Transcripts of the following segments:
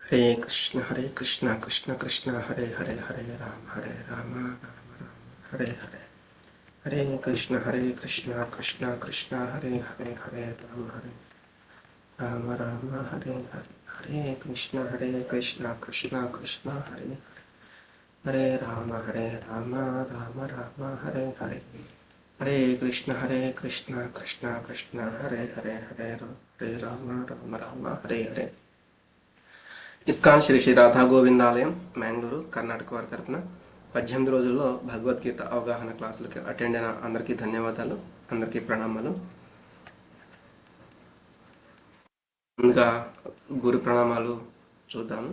हरे Krishna Krishna Krishna Hare Hare Hare Ram Ram Ram Hare Hare Hare Krishna Krishna Krishna Hare Hare Hare Ram Hare Hare Hare Krishna Krishna Krishna Hare Hare Ram Ram Ram Hare Hare Hare Krishna Krishna Krishna Hare Hare Hare Ram Hare Hare ISKCON Shri Shri Radha గోవిందాలయం Mangalore Karnataka వారి తరపున 18 రోజుల్లో భగవద్గీత అవగాహన క్లాసులకి అటెండ్ అయిన అందరికీ ధన్యవాదాలు, అందరికీ ప్రణామాలు. ముందుగా గురు ప్రణామాలు చూద్దాము.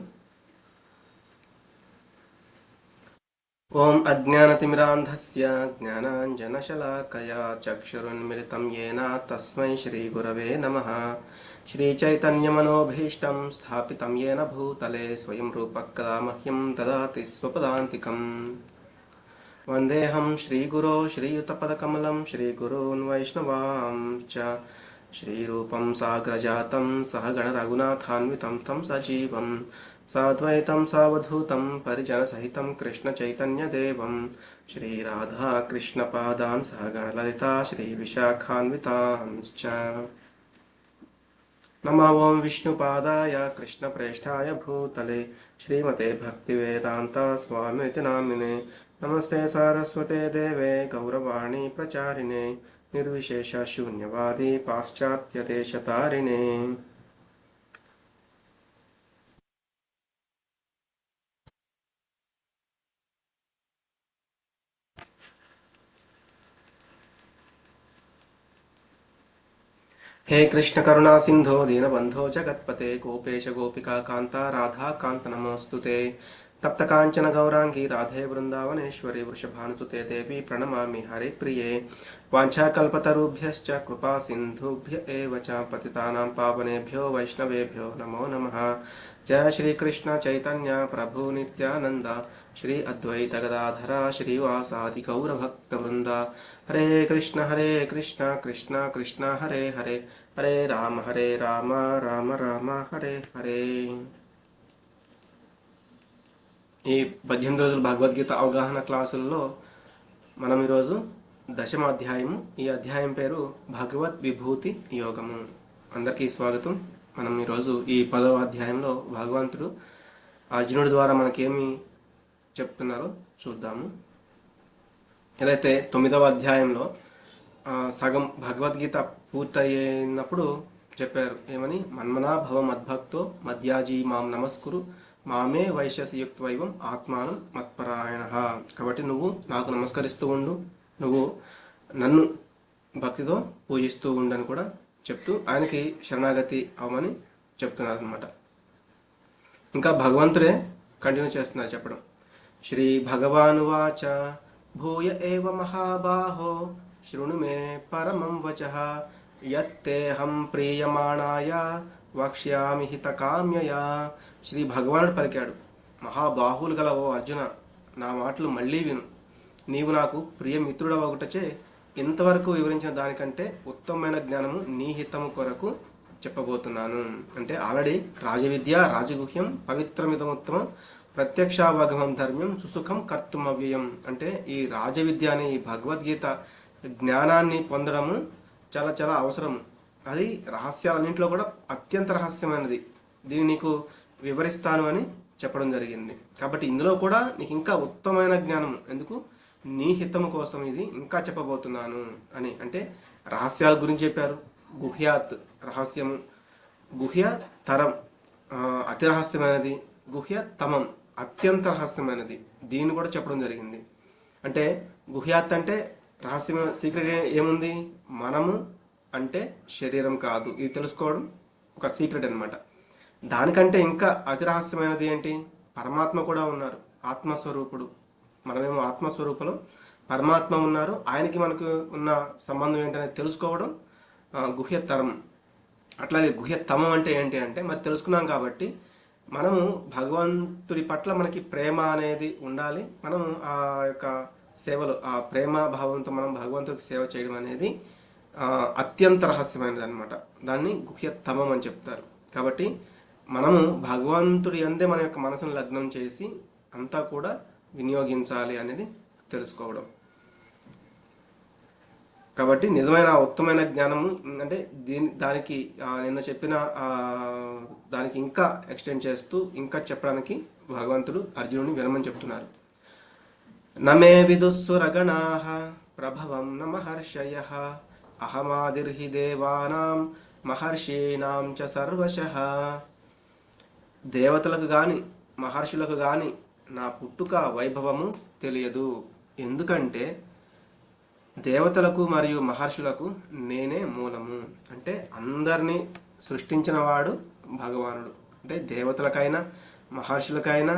ఓం అజ్ఞానతిమిరాంధస్య జ్ఞానాంజనశలాకయా చక్షురున్మిలితం యేన తస్మై శ్రీ గురవే నమః. श्रीचैतन्यमनोभीष्टं स्थापितं येन भूतले स्वयं रूपः कदा मह्यं ददाति स्वपदान्तिकं. वन्देऽहं श्रीगुरो श्रीयुतपदकमलं श्रीगुरून् वैष्णवांश्च श्रीरूपं साग्रजातं सहगणरघुनाथान्वितं तं सजीवं साद्वैतं सावधूतं परिजनसहितं कृष्णचैतन्यदेवं श्रीराधाकृष्णपादान् सहगणललिता श्रीविशाखान्वितांश्च. नमो ओं विष्णुपादाय कृष्णप्रेष्ठाय भूतले श्रीमते भक्तिवेदान्ता स्वामिति नामिने. नमस्ते सारस्वते देवे गौरवाणी प्रचारिणे निर्विशेष शून्यवादी पाश्चात्यदेशतारिणे. हे कृष्ण करुणा सिंधो दीनबंधो जगत्पते गोपेश गोपिका कांता राधा कांत नमोस्तुते. तप्त कांचन गौरांगी राधे वृंदावनेश्वरी वृषभानुसुते देवी प्रणमामि हरिप्रिये. वाञ्छाकल्पतरुभ्यश्च कृपा सिन्धुभ्य एव च पतितानां पावनेभ्यो वैष्णवेभ्यो नमो नमः. जय श्री कृष्ण चैतन्य प्रभु नित्यानंद श्री अद्वैत गदाधर श्रीवासादि गौरभक्तवृंद. हरे कृष्ण कृष्ण कृष्ण हरे हरे हरे राम राम राम हरे हरे. ఈ 18 రోజుల భగవద్గీత అవగాహన క్లాసుల్లో మనం ఈరోజు 10వ అధ్యాయము. ఈ అధ్యాయం పేరు భగవద్ విభూతి యోగము. అందరికీ స్వాగతం. మనం ఈరోజు ఈ 10వ అధ్యాయంలో భగవంతుడు అర్జునుడి ద్వారా మనకేమి చెప్తున్నారో చూద్దాము. ఏదైతే 9వ అధ్యాయంలో సగం భగవద్గీత పూర్తయినప్పుడు చెప్పారు ఏమని, మన్మనా భవ మద్భక్తో మధ్యాజీ మాం నమస్కురు మామే వైశ్యసి యుక్తైవం ఆత్మానం మత్పరాయణ. కాబట్టి నువ్వు నాకు నమస్కరిస్తూ ఉండు, నువ్వు నన్ను భక్తితో పూజిస్తూ ఉండని కూడా చెప్తూ ఆయనకి శరణాగతి అవమని చెప్తున్నారు అనమాట. ఇంకా భగవంతుడే కంటిన్యూ చేస్తున్నారు చెప్పడం. శ్రీ భగవానువాచ భూయ ఏవ మహాబాహో శృణు మే పరమం వచః యత్తేహం ప్రీయమాణాయ వక్ష్యామి హితకామ్యయా. శ్రీ భగవానుడు పలికాడు, మహాబాహులు గల ఓ అర్జున, నా మాటలు మళ్ళీ విను. నీవు నాకు ప్రియమిత్రుడవగుటచే ఇంతవరకు వివరించిన దానికంటే ఉత్తమమైన జ్ఞానము నీ హితము కొరకు చెప్పబోతున్నాను. అంటే ఆల్రెడీ రాజవిద్య రాజగుహ్యం పవిత్రమిదముత్తమం ప్రత్యక్షావగమం ధర్మ్యం సుసుఖం కర్తుమవ్యయం. అంటే ఈ రాజవిద్య అనే ఈ భగవద్గీత జ్ఞానాన్ని పొందడము చాలా చాలా అవసరం. అది రహస్యాలన్నింటిలో కూడా అత్యంత రహస్యమైనది. దీన్ని నీకు వివరిస్తాను అని చెప్పడం జరిగింది. కాబట్టి ఇందులో కూడా నీకు ఇంకా ఉత్తమమైన జ్ఞానం ఎందుకు, నీ హితము కోసం ఇది ఇంకా చెప్పబోతున్నాను అని. అంటే రహస్యాల గురించి చెప్పారు. గుహ్యాత్ రహస్యము, గుహ్య తరం అతి రహస్యమైనది, గుహ్య తమం అత్యంత రహస్యమైనది, దీన్ని కూడా చెప్పడం జరిగింది. అంటే గుహ్యాత్ అంటే రహస్యం, సీక్రెట్ ఏముంది, మనము అంటే శరీరం కాదు, ఇది తెలుసుకోవడం ఒక సీక్రెట్ అనమాట. దానికంటే ఇంకా అతి రహస్యమైనది ఏంటి, పరమాత్మ కూడా ఉన్నారు, ఆత్మస్వరూపుడు. మనమేమో ఆత్మస్వరూపంలో పరమాత్మ ఉన్నారు, ఆయనకి మనకు ఉన్న సంబంధం ఏంటనేది తెలుసుకోవడం గుహ్యతరం. అట్లాగే గుహ్యతమం అంటే ఏంటి అంటే మరి తెలుసుకున్నాం కాబట్టి మనము భగవంతుడి పట్ల మనకి ప్రేమ అనేది ఉండాలి. మనం ఆ యొక్క సేవలో ఆ ప్రేమ భావంతో మనం భగవంతుడికి సేవ చేయడం అనేది అత్యంత రహస్యమైనది అనమాట. దాన్ని గుహ్యతమం అని చెప్తారు. కాబట్టి మనము భగవంతుడి యందే మన యొక్క మనసును లగ్నం చేసి అంతా కూడా వినియోగించాలి అనేది తెలుసుకోవడం. కాబట్టి నిజమైన ఉత్తమైన జ్ఞానము అంటే దానికి నిన్న చెప్పిన దానికి ఇంకా ఎక్స్టెండ్ చేస్తూ ఇంకా చెప్పడానికి భగవంతుడు అర్జునుడిని వినమని చెప్తున్నారు. నమే విదుస్సురగణాః ప్రభవం న మహర్షయః అహమాదిర్హి దేవానాం మహర్షీణాం చ సర్వశః. దేవతలకు గాని మహర్షులకు గాని నా పుట్టుక వైభవము తెలియదు, ఎందుకంటే దేవతలకు మరియు మహర్షులకు నేనే మూలము. అంటే అందరినీ సృష్టించిన వాడు భగవానుడు. అంటే దేవతలకైనా మహర్షులకైనా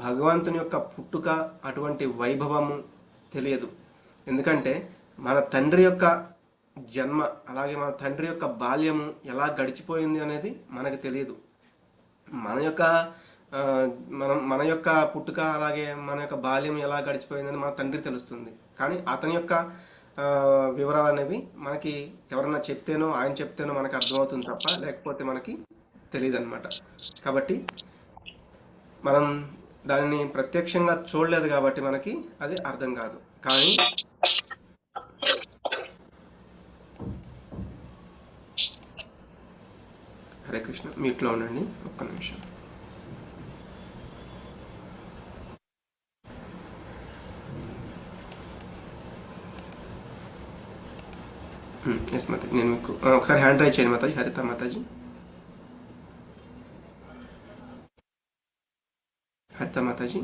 భగవంతుని యొక్క పుట్టుక అటువంటి వైభవము తెలియదు. ఎందుకంటే మన తండ్రి యొక్క జన్మ అలాగే మన తండ్రి యొక్క బాల్యము ఎలా గడిచిపోయింది అనేది మనకు తెలియదు. మన యొక్క మన యొక్క పుట్టుక అలాగే మన యొక్క బాల్యం ఎలా గడిచిపోయిందని మన తండ్రికి తెలుస్తుంది. కానీ అతని యొక్క వివరాలు అనేవి మనకి ఎవరన్నా చెప్తేనో ఆయన చెప్తేనో మనకు అర్థమవుతుంది తప్ప లేకపోతే మనకి తెలియదు అనమాట. కాబట్టి మనం దానిని ప్రత్యక్షంగా చూడలేదు కాబట్టి మనకి అది అర్థం కాదు. కానీ హరే కృష్ణ, మీట్లో ఉండండి ఒక్క నిమిషం. ఎస్ మాతాజీ, నేను మీకు ఒకసారి హ్యాండ్ రైజ్ చేయండి మాతాజీ. హరిత మాతాజీ, హరిత మాతాజీ.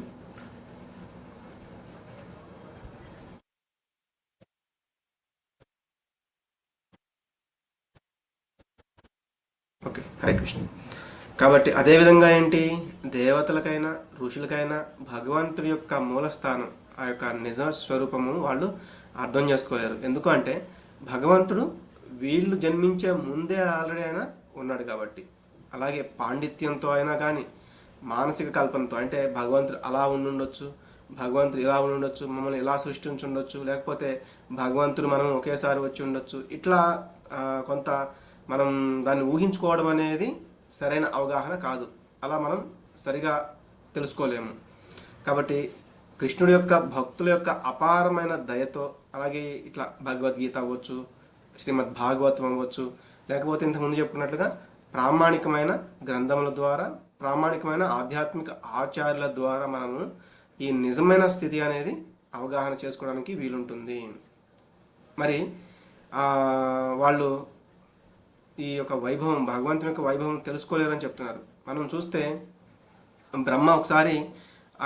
ఓకే, హరే కృష్ణ. కాబట్టి అదేవిధంగా ఏంటి, దేవతలకైనా ఋషులకైనా భగవంతుడి యొక్క మూలస్థానం ఆ యొక్క నిజ స్వరూపము వాళ్ళు అర్థం చేసుకోలేరు. ఎందుకు అంటే భగవంతుడు వీళ్ళు జన్మించే ముందే ఆల్రెడీ ఆయన ఉన్నాడు కాబట్టి. అలాగే పాండిత్యంతో అయినా కానీ మానసిక కల్పనతో అంటే భగవంతుడు అలా ఉండుండొచ్చు, భగవంతుడు ఇలా ఉండుండొచ్చు, మమ్మల్ని ఇలా సృష్టించుండొచ్చు, లేకపోతే భగవంతుడు మనం ఒకేసారి వచ్చి ఉండొచ్చు. ఇట్లా కొంత మనం దాన్ని ఊహించుకోవడం అనేది సరైన అవగాహన కాదు. అలా మనం సరిగా తెలుసుకోలేము. కాబట్టి కృష్ణుడి యొక్క భక్తుల యొక్క అపారమైన దయతో అలాగే ఇట్లా భగవద్గీత అవ్వచ్చు, శ్రీమద్ భాగవతం అవ్వచ్చు, లేకపోతే ఇంతకుముందు చెప్పుకున్నట్లుగా ప్రామాణికమైన గ్రంథముల ద్వారా ప్రామాణికమైన ఆధ్యాత్మిక ఆచార్యుల ద్వారా మనము ఈ నిజమైన స్థితి అనేది అవగాహన చేసుకోవడానికి వీలుంటుంది. మరి వాళ్ళు ఈ యొక్క వైభవం భగవంతుని యొక్క వైభవం తెలుసుకోలేరని చెప్తున్నారు. మనం చూస్తే బ్రహ్మ ఒకసారి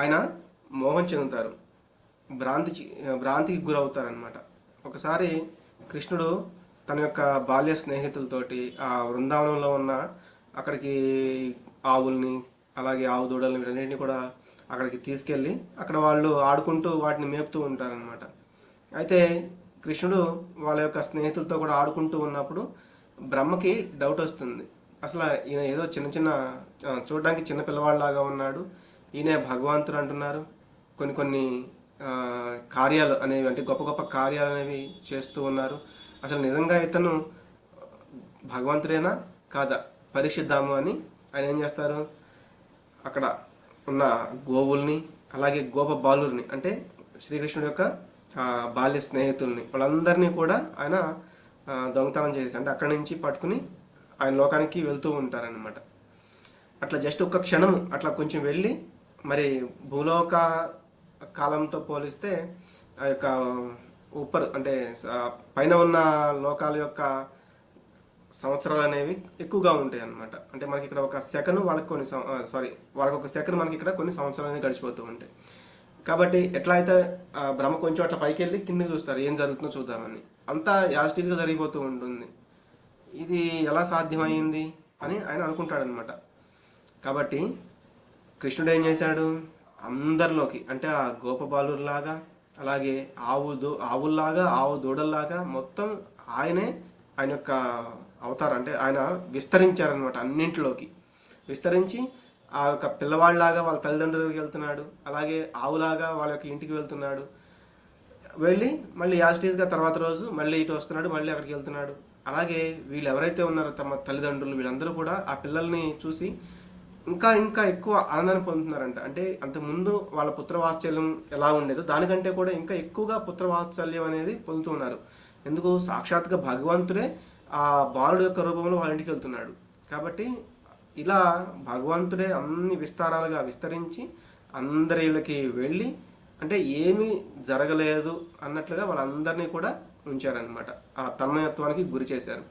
ఆయన మోహం చెందుతారు, భ్రాంతికి గురవుతారనమాట. ఒకసారి కృష్ణుడు తన యొక్క బాల్య స్నేహితులతోటి ఆ వృందావనంలో ఉన్న అక్కడికి ఆవుల్ని అలాగే ఆవు దూడల్ని వీటన్నిటిని కూడా అక్కడికి తీసుకెళ్ళి అక్కడ వాళ్ళు ఆడుకుంటూ వాటిని మేపుతూ ఉంటారనమాట. అయితే కృష్ణుడు వాళ్ళ యొక్క స్నేహితులతో కూడా ఆడుకుంటూ ఉన్నప్పుడు బ్రహ్మకి డౌట్ వస్తుంది. అసలు ఈయన ఏదో చిన్న చూడడానికి చిన్న పిల్లవాళ్ళలాగా ఉన్నాడు, ఈయన భగవంతుడు అంటున్నారు, కొన్ని కార్యాలు అనేవి అంటే గొప్ప గొప్ప కార్యాలు అనేవి చేస్తూ ఉన్నారు. అసలు నిజంగా ఇతను భగవంతుడేనా కాదా పరీక్షిద్దాము అని ఆయన ఏం చేస్తారు, అక్కడ ఉన్న గోవుల్ని అలాగే గోప బాలుల్ని అంటే శ్రీకృష్ణుడి యొక్క బాల్య స్నేహితుల్ని వాళ్ళందరినీ కూడా ఆయన దొంగతనం చేసి అంటే అక్కడి నుంచి పట్టుకుని ఆయన లోకానికి వెళ్తూ ఉంటారనమాట. అట్లా జస్ట్ ఒక్క క్షణం అట్లా కొంచెం వెళ్ళి మరి భూలోక కాలంతో పోలిస్తే ఆ యొక్క ఉప్పర్ అంటే పైన ఉన్న లోకాల యొక్క సంవత్సరాలు అనేవి ఎక్కువగా ఉంటాయి అన్నమాట. అంటే మనకి ఇక్కడ ఒక సెకండ్ వాళ్ళకి వాళ్ళకి ఒక సెకండ్ మనకి ఇక్కడ కొన్ని సంవత్సరాలు అనేవి గడిచిపోతూ ఉంటాయి. కాబట్టి ఎట్లా అయితే బ్రహ్మ కొంచెం అట్లా పైకి వెళ్ళి కిందకి చూస్తారు, ఏం జరుగుతుందో చూద్దామని, అంతా యాజిటీస్గా జరిగిపోతూ ఉంటుంది. ఇది ఎలా సాధ్యమైంది అని ఆయన అనుకుంటాడనమాట. కాబట్టి కృష్ణుడు ఏం చేశాడు, అందరిలోకి అంటే ఆ గోపబాలులాగా అలాగే ఆవుల్లాగా ఆవు దూడల్లాగా మొత్తం ఆయన యొక్క అవతారం అంటే ఆయన విస్తరించారనమాట. అన్నింటిలోకి విస్తరించి ఆ యొక్క పిల్లవాళ్ళలాగా వాళ్ళ తల్లిదండ్రులకి వెళ్తున్నాడు, అలాగే ఆవులాగా వాళ్ళ యొక్క ఇంటికి వెళ్తున్నాడు, వెళ్ళి మళ్ళీ యాజిటీస్గా తర్వాత రోజు మళ్ళీ ఇటు వస్తున్నాడు, మళ్ళీ అక్కడికి వెళ్తున్నాడు. అలాగే వీళ్ళు ఎవరైతే ఉన్నారో తమ తల్లిదండ్రులు వీళ్ళందరూ కూడా ఆ పిల్లల్ని చూసి ఇంకా ఇంకా ఎక్కువ ఆనందాన్ని పొందుతున్నారంట. అంటే అంతకుముందు వాళ్ళ పుత్రవాత్సల్యం ఎలా ఉండేదో దానికంటే కూడా ఇంకా ఎక్కువగా పుత్రవాత్సల్యం అనేది పొందుతున్నారు. ఎందుకు? సాక్షాత్గా భగవంతుడే ఆ బాలుడు యొక్క రూపంలో వాళ్ళ ఇంటికి వెళ్తున్నాడు. కాబట్టి ఇలా భగవంతుడే అన్ని విస్తారాలుగా విస్తరించి అందరి ఇళ్ళకి వెళ్ళి, అంటే ఏమీ జరగలేదు అన్నట్లుగా వాళ్ళందరినీ కూడా ఉంచారనమాట. ఆ తన్మయత్వానికి గురి చేశారు.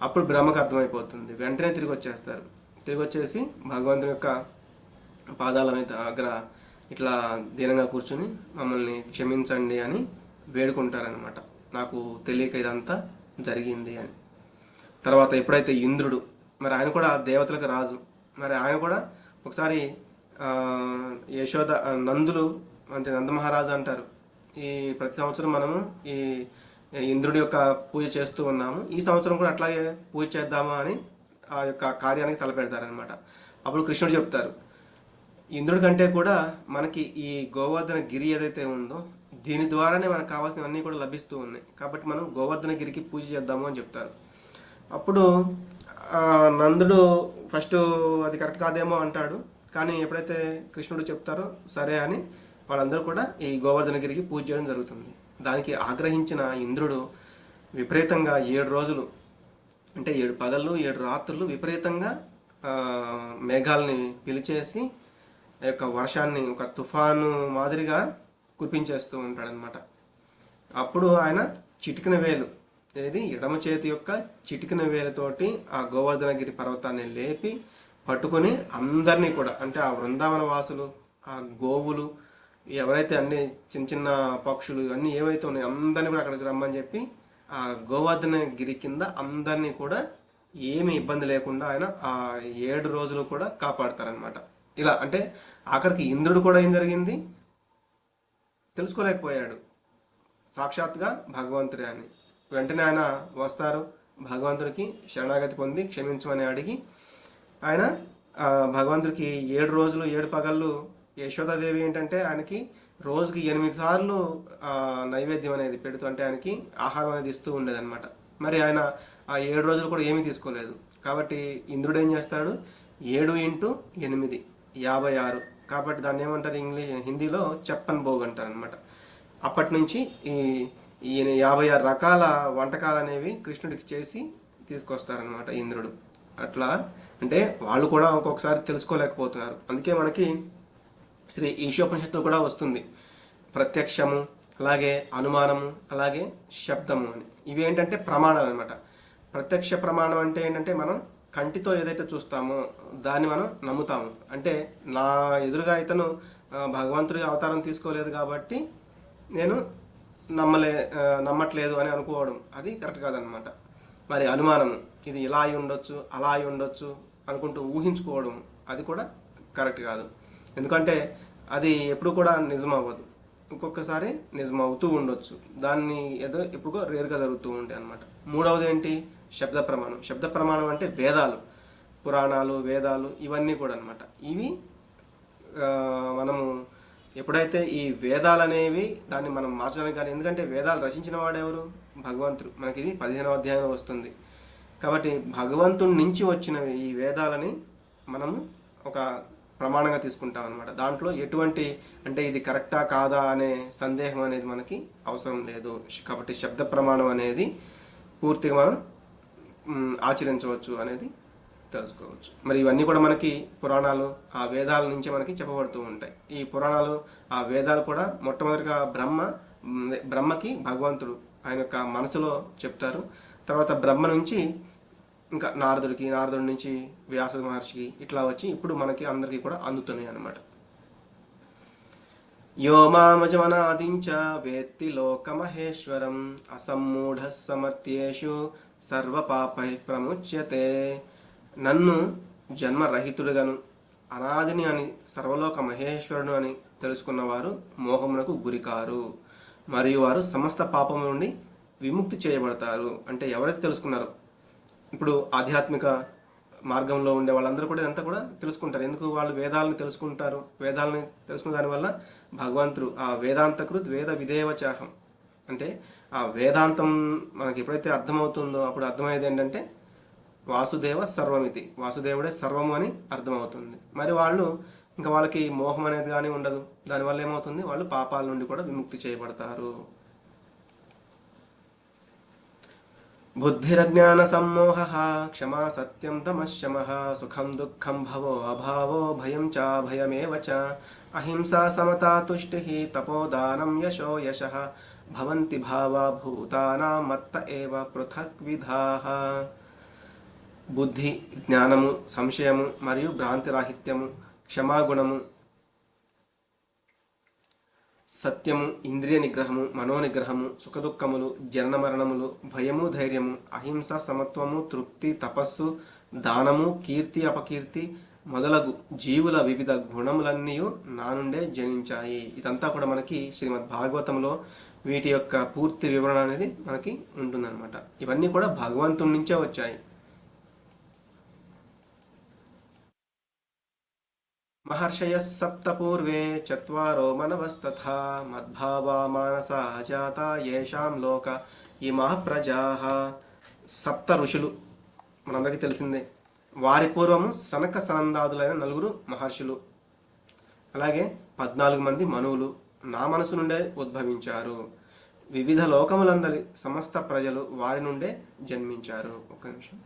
అప్పుడు బ్రహ్మకు అర్థమైపోతుంది. వెంటనే తిరిగి వచ్చేస్తారు. తిరిగి వచ్చేసి భగవంతుని యొక్క పాదాల మీద దగ్గర ఇట్లా దీనంగా కూర్చుని మమ్మల్ని క్షమించండి అని వేడుకుంటారనమాట. నాకు తెలియక ఇదంతా జరిగింది అని. తర్వాత ఎప్పుడైతే ఇంద్రుడు, మరి ఆయన కూడా దేవతలకు రాజు, మరి ఆయన కూడా ఒకసారి యశోద నందులు అంటే నందమహారాజు అంటారు. ఈ ప్రతి సంవత్సరం మనము ఈ ఇంద్రుడి యొక్క పూజ చేస్తూ ఉన్నాము, ఈ సంవత్సరం కూడా అట్లాగే పూజ చేద్దామా అని ఆ యొక్క కార్యానికి తలపెడతారనమాట. అప్పుడు కృష్ణుడు చెప్తారు, ఇంద్రుడి కంటే కూడా మనకి ఈ గోవర్ధన గిరి ఏదైతే ఉందో దీని ద్వారానే మనకు కావాల్సినవన్నీ కూడా లభిస్తూ ఉన్నాయి. కాబట్టి మనం గోవర్ధన గిరికి పూజ చేద్దాము అని చెప్తారు. అప్పుడు నందుడు ఫస్ట్ అది కరెక్ట్ కాదేమో అంటాడు. కానీ ఎప్పుడైతే కృష్ణుడు చెప్తారో సరే అని వాళ్ళందరూ కూడా ఈ గోవర్ధనగిరికి పూజ చేయడం జరుగుతుంది. దానికి ఆగ్రహించిన ఇంద్రుడు విపరీతంగా 7 రోజులు, అంటే 7 పగళ్ళు 7 రాత్రులు విపరీతంగా మేఘాలని పిలిచేసి ఆ యొక్క వర్షాన్ని ఒక తుఫాను మాదిరిగా కురిపించేస్తూ ఉంటాడనమాట. అప్పుడు ఆయన చిటికిన వేలు, ఏది ఎడమ చేతి యొక్క చిటికిన వేలుతోటి ఆ గోవర్ధనగిరి పర్వతాన్ని లేపి పట్టుకొని అందరినీ కూడా, అంటే ఆ బృందావన వాసులు, ఆ గోవులు, ఎవరైతే అన్ని చిన్న చిన్న పక్షులు ఇవన్నీ ఏవైతే ఉన్నాయో అందరినీ కూడా అక్కడికి రమ్మని చెప్పి ఆ గోవర్ధనగిరి కింద అందరినీ కూడా ఏమి ఇబ్బంది లేకుండా ఆయన ఆ 7 రోజులు కూడా కాపాడతారనమాట. ఇలా అంటే ఆఖరికి ఇంద్రుడు కూడా ఏం జరిగింది తెలుసుకోలేకపోయాడు సాక్షాత్గా భగవంతుడే అని. వెంటనే ఆయన వస్తారు, భగవంతుడికి శరణాగతి పొంది క్షమించమని అడిగి ఆయన భగవంతుడికి 7 రోజులు 7 పగళ్ళు యశోదాదేవి ఏంటంటే ఆయనకి రోజుకి 8 సార్లు నైవేద్యం అనేది పెడుతూ, అంటే ఆయనకి ఆహారం అనేది ఇస్తూ ఉండేదన్నమాట. మరి ఆయన ఆ 7 రోజులు కూడా ఏమీ తీసుకోలేదు. కాబట్టి ఇంద్రుడు ఏం చేస్తాడు, 7 × 8 56, కాబట్టి దాన్ని ఏమంటారు హిందీలో చెప్పన్ భోగ్ అంటారు అనమాట. అప్పటి నుంచి ఈయన 56 రకాల వంటకాలు అనేవి కృష్ణుడికి చేసి తీసుకొస్తారనమాట ఇంద్రుడు. అట్లా అంటే వాళ్ళు కూడా ఒక్కొక్కసారి తెలుసుకోలేకపోతున్నారు. అందుకే మనకి శ్రీ ఈశోపనిషత్తులు కూడా వస్తుంది ప్రత్యక్షము, అలాగే అనుమానము, అలాగే శబ్దము అని. ఇవి ఏంటంటే ప్రమాణాలు అనమాట. ప్రత్యక్ష ప్రమాణం అంటే ఏంటంటే మనం కంటితో ఏదైతే చూస్తామో దాన్ని మనం నమ్ముతాము. అంటే నా ఎదురుగా ఇతను భగవంతుడి అవతారం తీసుకోలేదు కాబట్టి నేను నమ్మట్లేదు అని అనుకోవడం, అది కరెక్ట్ కాదనమాట. మరి అనుమానము, ఇది ఇలా అయి ఉండొచ్చు అలా అయి ఉండొచ్చు అనుకుంటూ ఊహించుకోవడం, అది కూడా కరెక్ట్ కాదు. ఎందుకంటే అది ఎప్పుడు కూడా నిజం అవ్వదు, ఇంకొకసారి నిజం అవుతూ ఉండొచ్చు. దాన్ని ఏదో ఎప్పుడో రేరుగా జరుగుతూ ఉంటాయి అనమాట. మూడవది ఏంటి, శబ్ద ప్రమాణం. శబ్ద ప్రమాణం అంటే వేదాలు, పురాణాలు, వేదాలు ఇవన్నీ కూడా అనమాట. ఇవి మనము ఎప్పుడైతే ఈ వేదాలు అనేవి దాన్ని మనం మార్చడానికి కానీ, ఎందుకంటే వేదాలు రచించిన వాడెవరు, భగవంతుడు. మనకి ఇది 15వ అధ్యాయంలో వస్తుంది. కాబట్టి భగవంతుడి నుంచి వచ్చినవి ఈ వేదాలని మనము ఒక ప్రమాణంగా తీసుకుంటాం అనమాట. దాంట్లో ఎటువంటి అంటే ఇది కరెక్టా కాదా అనే సందేహం అనేది మనకి అవసరం లేదు. కాబట్టి శబ్ద ప్రమాణం అనేది పూర్తిగా మనం ఆచరించవచ్చు అనేది తెలుసుకోవచ్చు. మరి ఇవన్నీ కూడా మనకి పురాణాలు, ఆ వేదాల నుంచే మనకి చెప్పబడుతూ ఉంటాయి. ఈ పురాణాలు, ఆ వేదాలు కూడా మొట్టమొదటిగా బ్రహ్మకి భగవంతుడు ఆయన యొక్క మనసులో చెప్తారు. తర్వాత బ్రహ్మ నుంచి ఇంకా నారదుడికి, నారదుడి నుంచి వ్యాస మహర్షికి, ఇట్లా వచ్చి ఇప్పుడు మనకి అందరికీ కూడా అందుతున్నాయి అన్నమాట. యో మామజమనాదించ వేత్తి లోకమహేశ్వరం అసమ్మూఢ సమర్థ్యేషు సర్వపాపై ప్రముచ్యతే. నన్ను జన్మరహితుడుగాను అనాదిని అని సర్వలోక మహేశ్వరుడు అని తెలుసుకున్నవారు మోహమునకు గురికారు, మరియు వారు సమస్త పాపము నుండి విముక్తి చేయబడతారు. అంటే ఎవరైతే తెలుసుకున్నారో, ఇప్పుడు ఆధ్యాత్మిక మార్గంలో ఉండే వాళ్ళందరూ కూడా ఇదంతా కూడా తెలుసుకుంటారు. ఎందుకు? వాళ్ళు వేదాలను తెలుసుకుంటారు. వేదాలని తెలుసుకున్న దానివల్ల భగవంతుడు ఆ వేదాంతకృత్ వేద విధేయవచాహం, అంటే ఆ వేదాంతం మనకి ఎప్పుడైతే అర్థమవుతుందో అప్పుడు అర్థమయ్యేది ఏంటంటే వాసుదేవ సర్వమితి, వాసుదేవుడే సర్వము అని అర్థమవుతుంది. మరి వాళ్ళు ఇంకా వాళ్ళకి మోహం అనేది కానీ ఉండదు. దానివల్ల ఏమవుతుంది, వాళ్ళు పాపాల నుండి కూడా విముక్తి చేయబడతారు. బుద్ధిరజ్ఞాన సమ్మోహ క్షమా సత్యం తమశ్శమః సుఖం దుఃఖం భవో అభావో భయం చ భయమేవ చ అహింసా సమతా తుష్టిః తపోదానం యశో యశః భవంతి భావా భూతానాం మత్త ఏవ పృథక్ విధాః. బుద్ధి, జ్ఞానము, సంశయము మరియు భ్రాంతి రాహిత్యము, క్షమాగుణము, సత్యము, ఇంద్రియ నిగ్రహము, మనోనిగ్రహము, సుఖదుఖములు, జనన మరణములు, భయము, ధైర్యము, అహింస, సమత్వము, తృప్తి, తపస్సు, దానము, కీర్తి, అపకీర్తి మొదలగు జీవుల వివిధ గుణములన్నీ నా నుండే జనించాయి. ఇదంతా కూడా మనకి శ్రీమద్ భాగవతంలో వీటి యొక్క పూర్తి వివరణ అనేది మనకి ఉంటుందన్నమాట. ఇవన్నీ కూడా భగవంతుడి నుంచే వచ్చాయి. మహర్షయః సప్త పూర్వే చత్వారో మనవస్తథా మద్భావా మానసా జాతా యేషాం లోక ఇమాః ప్రజాః. సప్త ఋషులు మనందరికీ తెలిసిందే. వారి పూర్వము సనక సనందాదులైన 4 మహర్షులు, అలాగే 14 మంది మనువులు నా మనసు నుండే ఉద్భవించారు. వివిధ లోకములందరి సమస్త ప్రజలు వారి నుండే జన్మించారు. ఒక్క నిమిషం.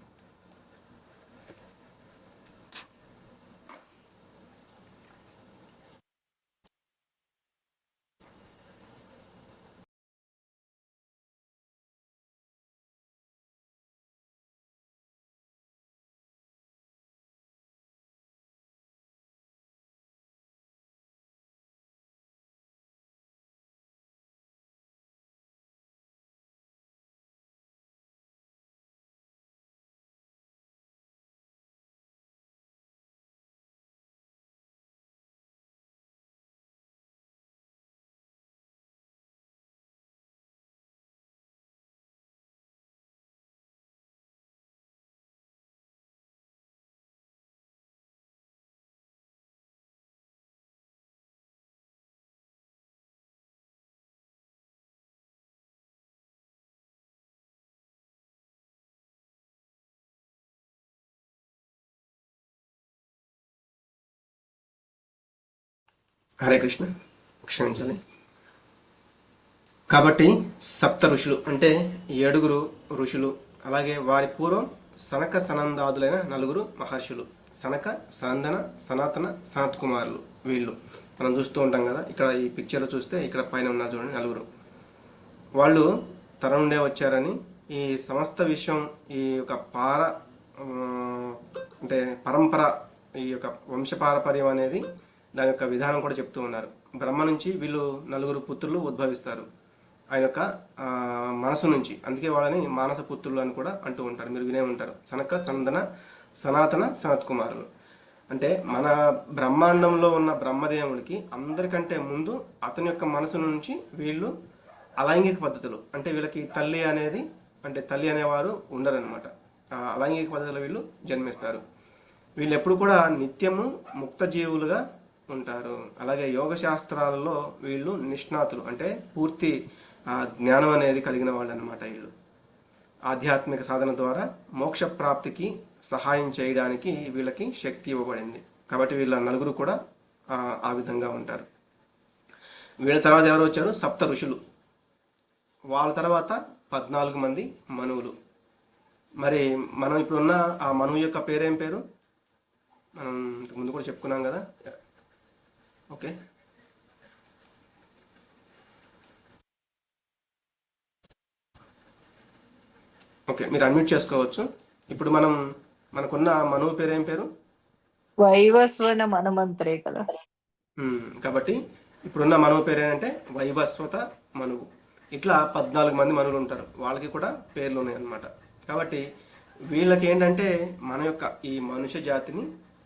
హరే కృష్ణ, క్షమించాలి. కాబట్టి సప్త ఋషులు అంటే 7 ఋషులు, అలాగే వారి పూర్వం సనక సనందాదులైన 4 మహర్షులు. సనక, సనందన, సనాతన, సనత్ కుమారులు వీళ్ళు మనం చూస్తూ ఉంటాం కదా. ఇక్కడ ఈ పిక్చర్లో చూస్తే ఇక్కడ పైన ఉన్నారు చూడండి 4. వాళ్ళు తన నుండే వచ్చారని, ఈ సమస్త విషయం, ఈ యొక్క అంటే పరంపర, ఈ యొక్క వంశపారపర్యం అనేది దాని యొక్క విధానం కూడా చెప్తూ ఉన్నారు. బ్రహ్మ నుంచి వీళ్ళు 4 పుత్రులు ఉద్భవిస్తారు ఆయన యొక్క మనసు నుంచి. అందుకే వాళ్ళని మానస పుత్రులు అని కూడా అంటూ ఉంటారు, మీరు వినే ఉంటారు. సనక, సందన, సనాతన, సనత్ కుమారులు. అంటే మన బ్రహ్మాండంలో ఉన్న బ్రహ్మదేవుడికి అందరికంటే ముందు అతని యొక్క మనసు నుంచి వీళ్ళు అలైంగిక పద్ధతులు, అంటే వీళ్ళకి తల్లి అనేది, అంటే తల్లి అనేవారు ఉండరనమాట. అలైంగిక పద్ధతిలో వీళ్ళు జన్మిస్తారు. వీళ్ళు ఎప్పుడు కూడా నిత్యము ముక్త జీవులుగా ఉంటారు. అలాగే యోగ శాస్త్రాలలో వీళ్ళు నిష్ణాతులు, అంటే పూర్తి జ్ఞానం అనేది కలిగిన వాళ్ళు అనమాట. వీళ్ళు ఆధ్యాత్మిక సాధన ద్వారా మోక్ష ప్రాప్తికి సహాయం చేయడానికి వీళ్ళకి శక్తి ఇవ్వబడింది. కాబట్టి వీళ్ళ 4 కూడా ఆ విధంగా ఉంటారు. వీళ్ళ తర్వాత ఎవరు వచ్చారు? సప్త ఋషులు. వాళ్ళ తర్వాత 14 మంది మనువులు. మరి మనం ఇప్పుడున్న ఆ మనువు యొక్క పేరేం పేరు? మనం ముందు కూడా చెప్పుకున్నాం కదా. ఓకే, ఓకే, మీరు అన్మ్యూట్ చేసుకోవచ్చు. ఇప్పుడు మనకున్న మనువు పేరు ఏం పేరు? వైవస్వన మనమంత్రే కదా. కాబట్టి ఇప్పుడున్న మనువు పేరు ఏంటంటే వైవస్వత మనువు. ఇట్లా 14 మంది మనువులు ఉంటారు, వాళ్ళకి కూడా పేర్లు ఉన్నాయి అన్నమాట. కాబట్టి వీళ్ళకి ఏంటంటే మన యొక్క ఈ మనుష్య జాతిని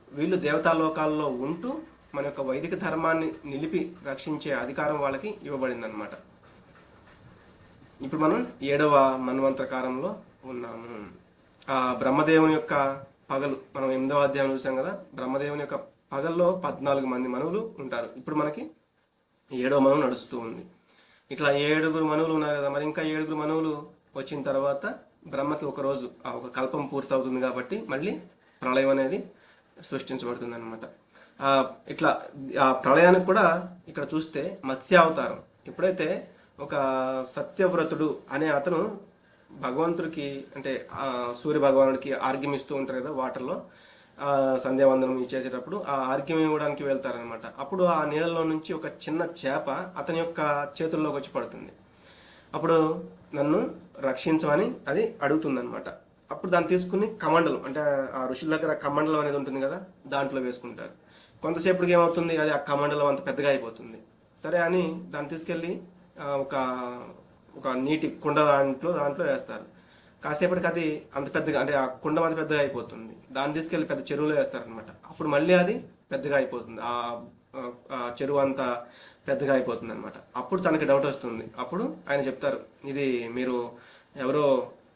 వీళ్ళు దేవతాలోకాల్లో ఉంటూ మన యొక్క వైదిక ధర్మాన్ని నిలిపి రక్షించే అధికారం వాళ్ళకి ఇవ్వబడింది అనమాట. ఇప్పుడు మనం 7వ మన్వంతరకాలంలో ఉన్నాము. ఆ బ్రహ్మదేవుని యొక్క పగలు మనం 8వ అధ్యాయం చూసాం కదా. బ్రహ్మదేవుని యొక్క పగల్లో 14 మంది మనువులు ఉంటారు. ఇప్పుడు మనకి 7వ మనువు నడుస్తూ ఉంది. ఇట్లా 7 మనువులు ఉన్నారు కదా. మరి ఇంకా 7 మనువులు వచ్చిన తర్వాత బ్రహ్మకి ఒక రోజు ఒక కల్పం పూర్తవుతుంది కాబట్టి మళ్ళీ ప్రళయం అనేది సృష్టించబడుతుంది అనమాట. ఇట్లా ఆ ప్రళయానికి కూడా ఇక్కడ చూస్తే మత్స్యావతారం. ఎప్పుడైతే ఒక సత్యవ్రతుడు అనే అతను భగవంతుడికి అంటే సూర్య భగవానుడికి ఆర్గ్యం ఇస్తూ ఉంటారు కదా వాటర్లో, సంధ్యావందనం చేసేటప్పుడు ఆ ఆర్గ్యం ఇవ్వడానికి వెళ్తారనమాట. అప్పుడు ఆ నీళ్ళలో నుంచి ఒక చిన్న చేప అతని యొక్క చేతుల్లోకి వచ్చి పడుతుంది. అప్పుడు నన్ను రక్షించమని అది అడుగుతుంది అనమాట. అప్పుడు దాన్ని తీసుకుని కమండలం అంటే ఆ ఋషుల దగ్గర కమండలం అనేది ఉంటుంది కదా, దాంట్లో వేసుకుంటారు. కొంతసేపటికి ఏమవుతుంది, అది ఆ కమండలం అంత పెద్దగా అయిపోతుంది. సరే అని దాన్ని తీసుకెళ్ళి ఒక ఒక నీటి కుండ దాంట్లో వేస్తారు. కాసేపటికి అది అంత పెద్దగా అంటే ఆ కుండం అంత పెద్దగా అయిపోతుంది. దాన్ని తీసుకెళ్ళి పెద్ద చెరువులో వేస్తారనమాట. అప్పుడు మళ్ళీ అది పెద్దగా అయిపోతుంది, ఆ చెరువు అంతా పెద్దగా అయిపోతుంది అనమాట. అప్పుడు తనకి డౌట్ వస్తుంది. అప్పుడు ఆయన చెప్తారు, ఇది మీరు ఎవరో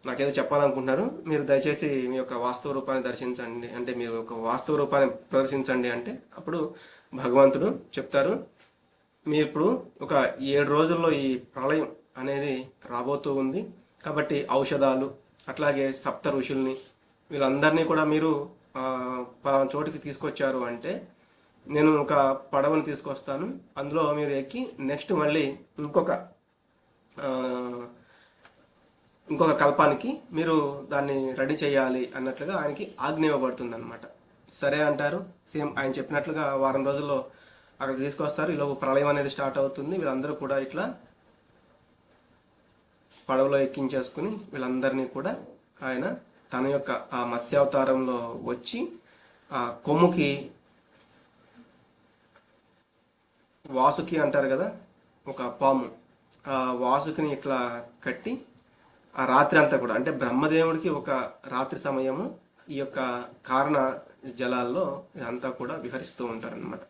నాకేదో చెప్పాలనుకుంటున్నారు, మీరు దయచేసి మీ యొక్క వాస్తవ రూపాన్ని దర్శించండి, అంటే మీరు ఒక వాస్తవ రూపాన్ని ప్రదర్శించండి అంటే అప్పుడు భగవంతుడు చెప్తారు, మీరు ఇప్పుడు ఒక 7 రోజుల్లో ఈ ప్రళయం అనేది రాబోతూ ఉంది. కాబట్టి ఔషధాలు అట్లాగే సప్త ఋషుల్ని వీళ్ళందరినీ కూడా మీరు పలానా చోటికి తీసుకొచ్చారు అంటే నేను ఒక పడవను తీసుకొస్తాను, అందులో మీరు ఎక్కి నెక్స్ట్ మళ్ళీ ఇంకొక కల్పానికి మీరు దాన్ని రెడీ చేయాలి అన్నట్లుగా ఆయనకి ఆజ్ఞ ఇవ్వబడుతుంది అనమాట. సరే అంటారు. సేమ్ ఆయన చెప్పినట్లుగా వారం రోజుల్లో అక్కడ తీసుకొస్తారు. ఈలోపు ప్రళయం అనేది స్టార్ట్ అవుతుంది. వీళ్ళందరూ కూడా ఇట్లా పడవలో ఎక్కించేసుకుని వీళ్ళందరినీ కూడా ఆయన తన యొక్క ఆ మత్స్యావతారంలో వచ్చి ఆ కొమ్ముకి వాసుకి అంటారు కదా, ఒక పాము, ఆ వాసుకిని ఇట్లా కట్టి ఆ రాత్రి అంతా కూడా అంటే బ్రహ్మదేవుడికి ఒక రాత్రి సమయము ఈ యొక్క కారణ జలాల్లో ఇదంతా కూడా విహరిస్తూ ఉంటారన్నమాట.